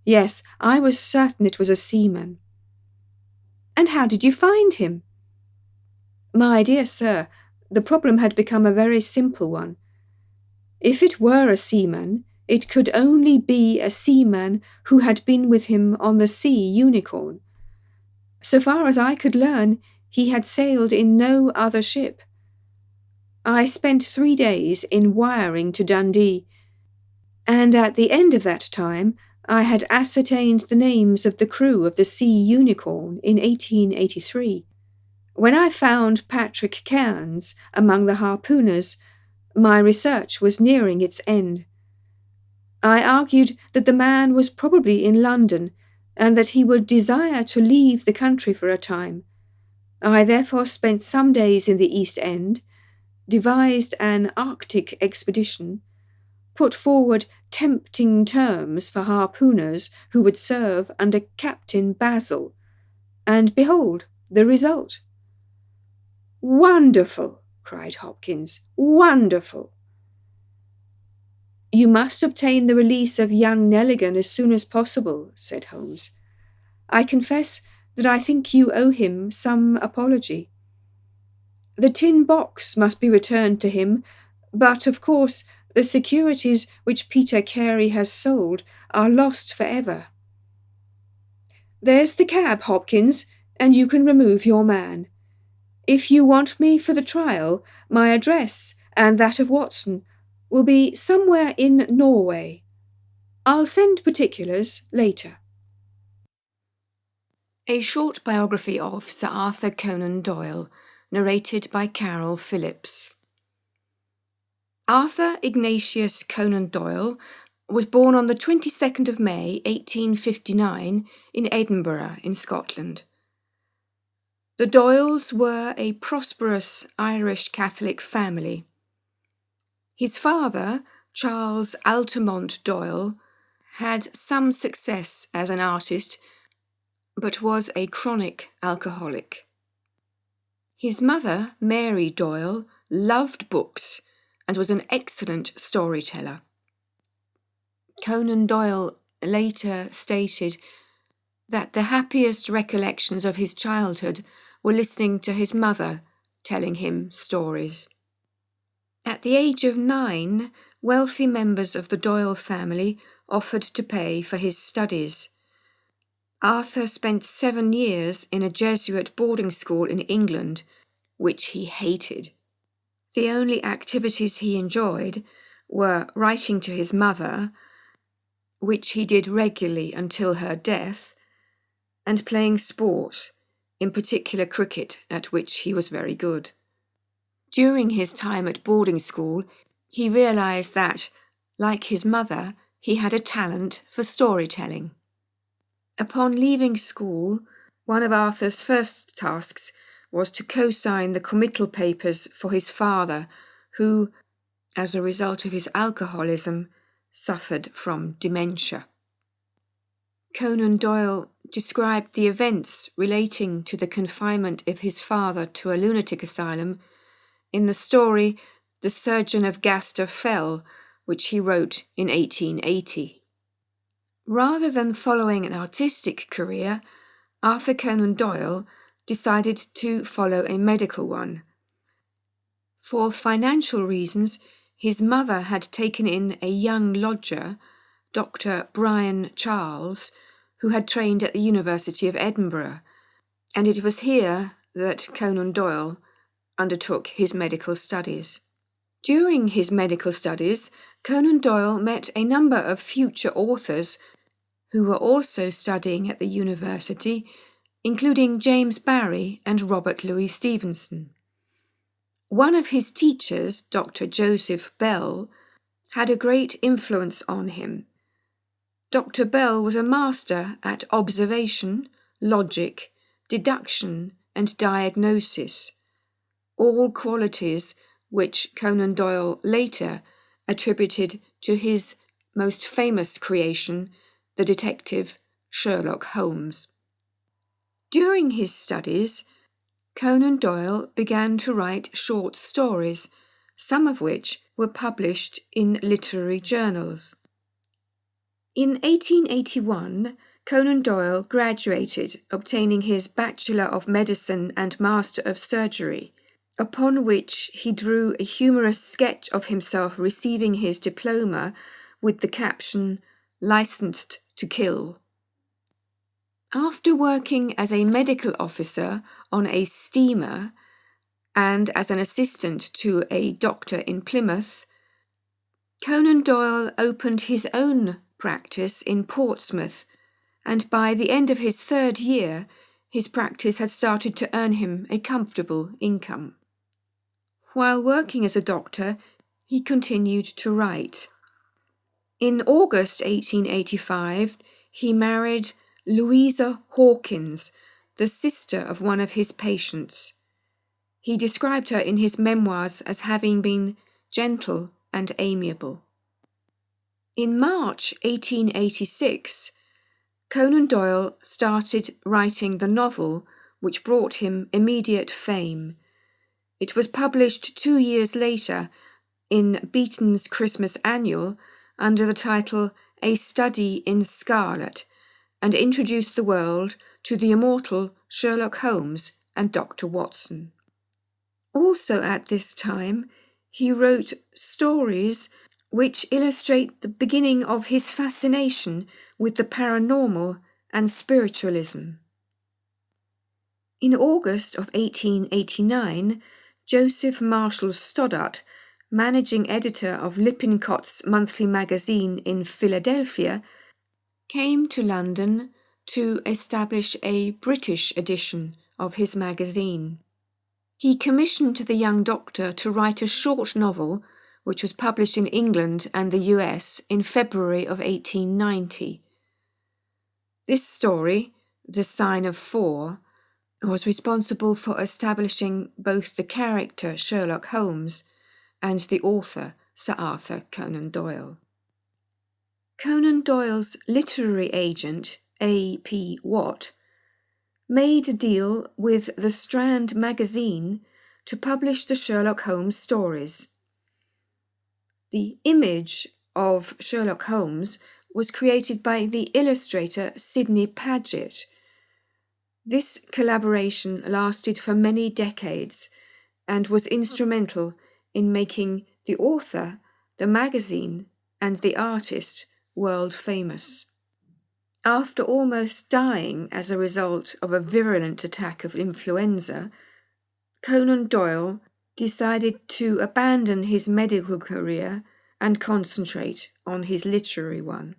Yes, I was certain it was a seaman." "And how did you find him?" "My dear sir, the problem had become a very simple one. If it were a seaman, it could only be a seaman who had been with him on the Sea Unicorn. So far as I could learn, he had sailed in no other ship. I spent 3 days in wiring to Dundee, and at the end of that time I had ascertained the names of the crew of the Sea Unicorn in 1883. When I found Patrick Cairns among the harpooners, my research was nearing its end. I argued that the man was probably in London, and that he would desire to leave the country for a time. I therefore spent some days in the East End, devised an Arctic expedition, put forward tempting terms for harpooners who would serve under Captain Basil, and behold the result." "Wonderful!" cried Hopkins. "Wonderful!" "You must obtain the release of young Nelligan as soon as possible," said Holmes. "I confess that I think you owe him some apology. The tin box must be returned to him, but, of course, the securities which Peter Carey has sold are lost for ever. There's the cab, Hopkins, and you can remove your man. If you want me for the trial, my address, and that of Watson, will be somewhere in Norway. I'll send particulars later." A short biography of Sir Arthur Conan Doyle, narrated by Carol Phillips. Arthur Ignatius Conan Doyle was born on the 22nd of May 1859 in Edinburgh in Scotland. The Doyles were a prosperous Irish Catholic family. His father, Charles Altamont Doyle, had some success as an artist, but was a chronic alcoholic. His mother, Mary Doyle, loved books and was an excellent storyteller. Conan Doyle later stated that the happiest recollections of his childhood were listening to his mother telling him stories. At the age of 9, wealthy members of the Doyle family offered to pay for his studies. Arthur spent 7 years in a Jesuit boarding school in England, which he hated. The only activities he enjoyed were writing to his mother, which he did regularly until her death, and playing sport, in particular cricket, at which he was very good. During his time at boarding school, he realised that, like his mother, he had a talent for storytelling. Upon leaving school, one of Arthur's first tasks was to co-sign the committal papers for his father, who, as a result of his alcoholism, suffered from dementia. Conan Doyle described the events relating to the confinement of his father to a lunatic asylum in the story The Surgeon of Gaster Fell, which he wrote in 1880. Rather than following an artistic career, Arthur Conan Doyle decided to follow a medical one. For financial reasons, his mother had taken in a young lodger, Dr. Brian Charles, who had trained at the University of Edinburgh, and it was here that Conan Doyle undertook his medical studies. During his medical studies, Conan Doyle met a number of future authors who were also studying at the university, including James Barrie and Robert Louis Stevenson. One of his teachers, Dr. Joseph Bell, had a great influence on him. Dr. Bell was a master at observation, logic, deduction, and diagnosis, all qualities which Conan Doyle later attributed to his most famous creation, the detective Sherlock Holmes. During his studies, Conan Doyle began to write short stories, some of which were published in literary journals. In 1881, Conan Doyle graduated, obtaining his Bachelor of Medicine and Master of Surgery, upon which he drew a humorous sketch of himself receiving his diploma with the caption, "Licensed to Kill." After working as a medical officer on a steamer and as an assistant to a doctor in Plymouth, Conan Doyle opened his own practice in Portsmouth, and by the end of his third year, his practice had started to earn him a comfortable income. While working as a doctor, he continued to write. In August 1885, he married Louisa Hawkins, the sister of one of his patients. He described her in his memoirs as having been gentle and amiable. In March 1886, Conan Doyle started writing the novel which brought him immediate fame. It was published 2 years later in Beeton's Christmas Annual under the title A Study in Scarlet, and introduced the world to the immortal Sherlock Holmes and Dr. Watson. Also at this time, he wrote stories which illustrate the beginning of his fascination with the paranormal and spiritualism. In August of 1889, Joseph Marshall Stoddart, managing editor of Lippincott's monthly magazine in Philadelphia, came to London to establish a British edition of his magazine. He commissioned the young doctor to write a short novel which was published in England and the US in February of 1890. This story, The Sign of Four, was responsible for establishing both the character Sherlock Holmes and the author Sir Arthur Conan Doyle. Conan Doyle's literary agent, A.P. Watt, made a deal with the Strand magazine to publish the Sherlock Holmes stories. The image of Sherlock Holmes was created by the illustrator Sidney Paget. This collaboration lasted for many decades and was instrumental in making the author, the magazine, and the artist world famous. After almost dying as a result of a virulent attack of influenza, Conan Doyle decided to abandon his medical career and concentrate on his literary one.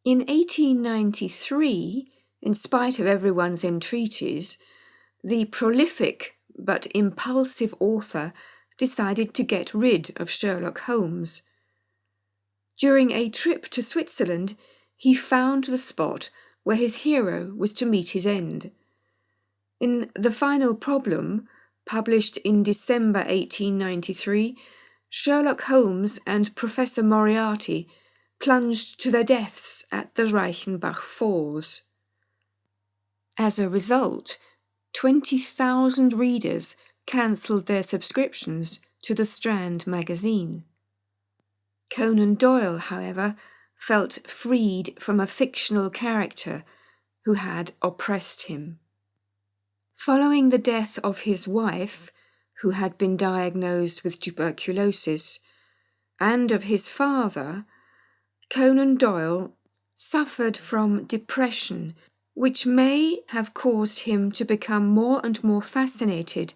In 1893, in spite of everyone's entreaties, the prolific but impulsive author decided to get rid of Sherlock Holmes. During a trip to Switzerland, he found the spot where his hero was to meet his end. In The Final Problem, published in December 1893, Sherlock Holmes and Professor Moriarty plunged to their deaths at the Reichenbach Falls. As a result, 20,000 readers cancelled their subscriptions to the Strand magazine. Conan Doyle, however, felt freed from a fictional character who had oppressed him. Following the death of his wife, who had been diagnosed with tuberculosis, and of his father, Conan Doyle suffered from depression, which may have caused him to become more and more fascinated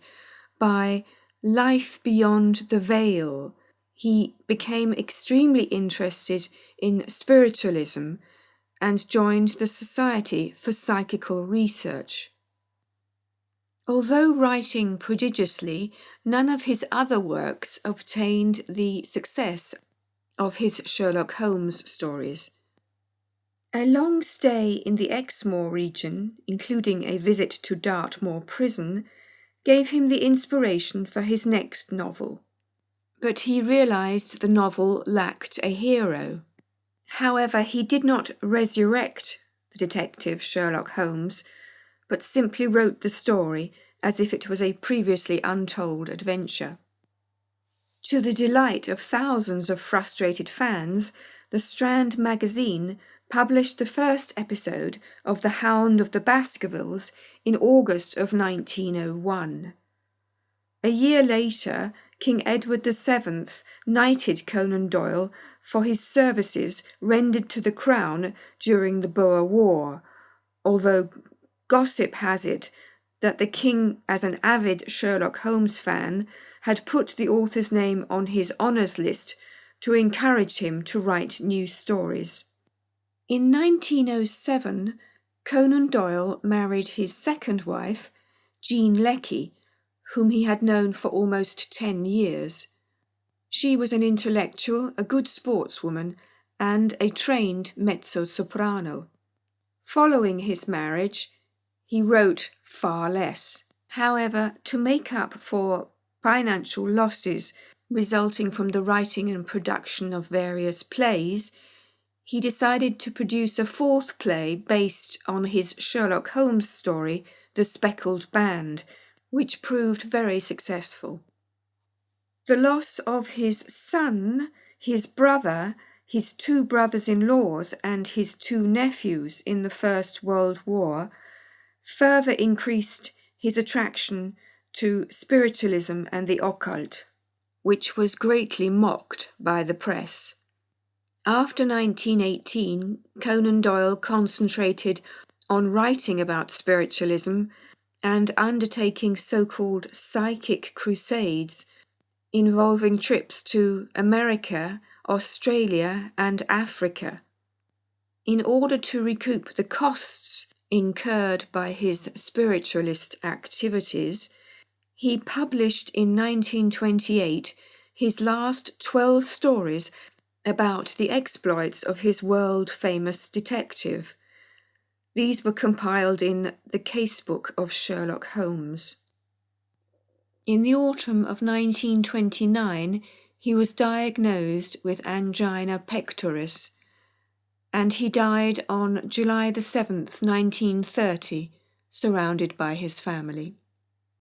by life beyond the veil. He became extremely interested in spiritualism and joined the Society for Psychical Research. Although writing prodigiously, none of his other works obtained the success of his Sherlock Holmes stories. A long stay in the Exmoor region, including a visit to Dartmoor prison, gave him the inspiration for his next novel. But he realised the novel lacked a hero. However, he did not resurrect the detective Sherlock Holmes, but simply wrote the story as if it was a previously untold adventure. To the delight of thousands of frustrated fans, the Strand magazine published the first episode of The Hound of the Baskervilles in August of 1901. A year later, King Edward VII knighted Conan Doyle for his services rendered to the Crown during the Boer War, although gossip has it that the king, as an avid Sherlock Holmes fan, had put the author's name on his honours list to encourage him to write new stories. In 1907, Conan Doyle married his second wife, Jean Leckie, whom he had known for almost 10 years. She was an intellectual, a good sportswoman, and a trained mezzo-soprano. Following his marriage, he wrote far less. However, to make up for financial losses resulting from the writing and production of various plays, he decided to produce a fourth play based on his Sherlock Holmes story, The Speckled Band, which proved very successful. The loss of his son, his brother, his 2 brothers-in-laws and his 2 nephews in the First World War further increased his attraction to spiritualism and the occult, which was greatly mocked by the press. After 1918, Conan Doyle concentrated on writing about spiritualism and undertaking so-called psychic crusades involving trips to America, Australia, and Africa. In order to recoup the costs incurred by his spiritualist activities, he published in 1928 his last 12 stories about the exploits of his world-famous detective. These were compiled in The Casebook of Sherlock Holmes. In the autumn of 1929, he was diagnosed with angina pectoris, and he died on July 7, 1930, surrounded by his family.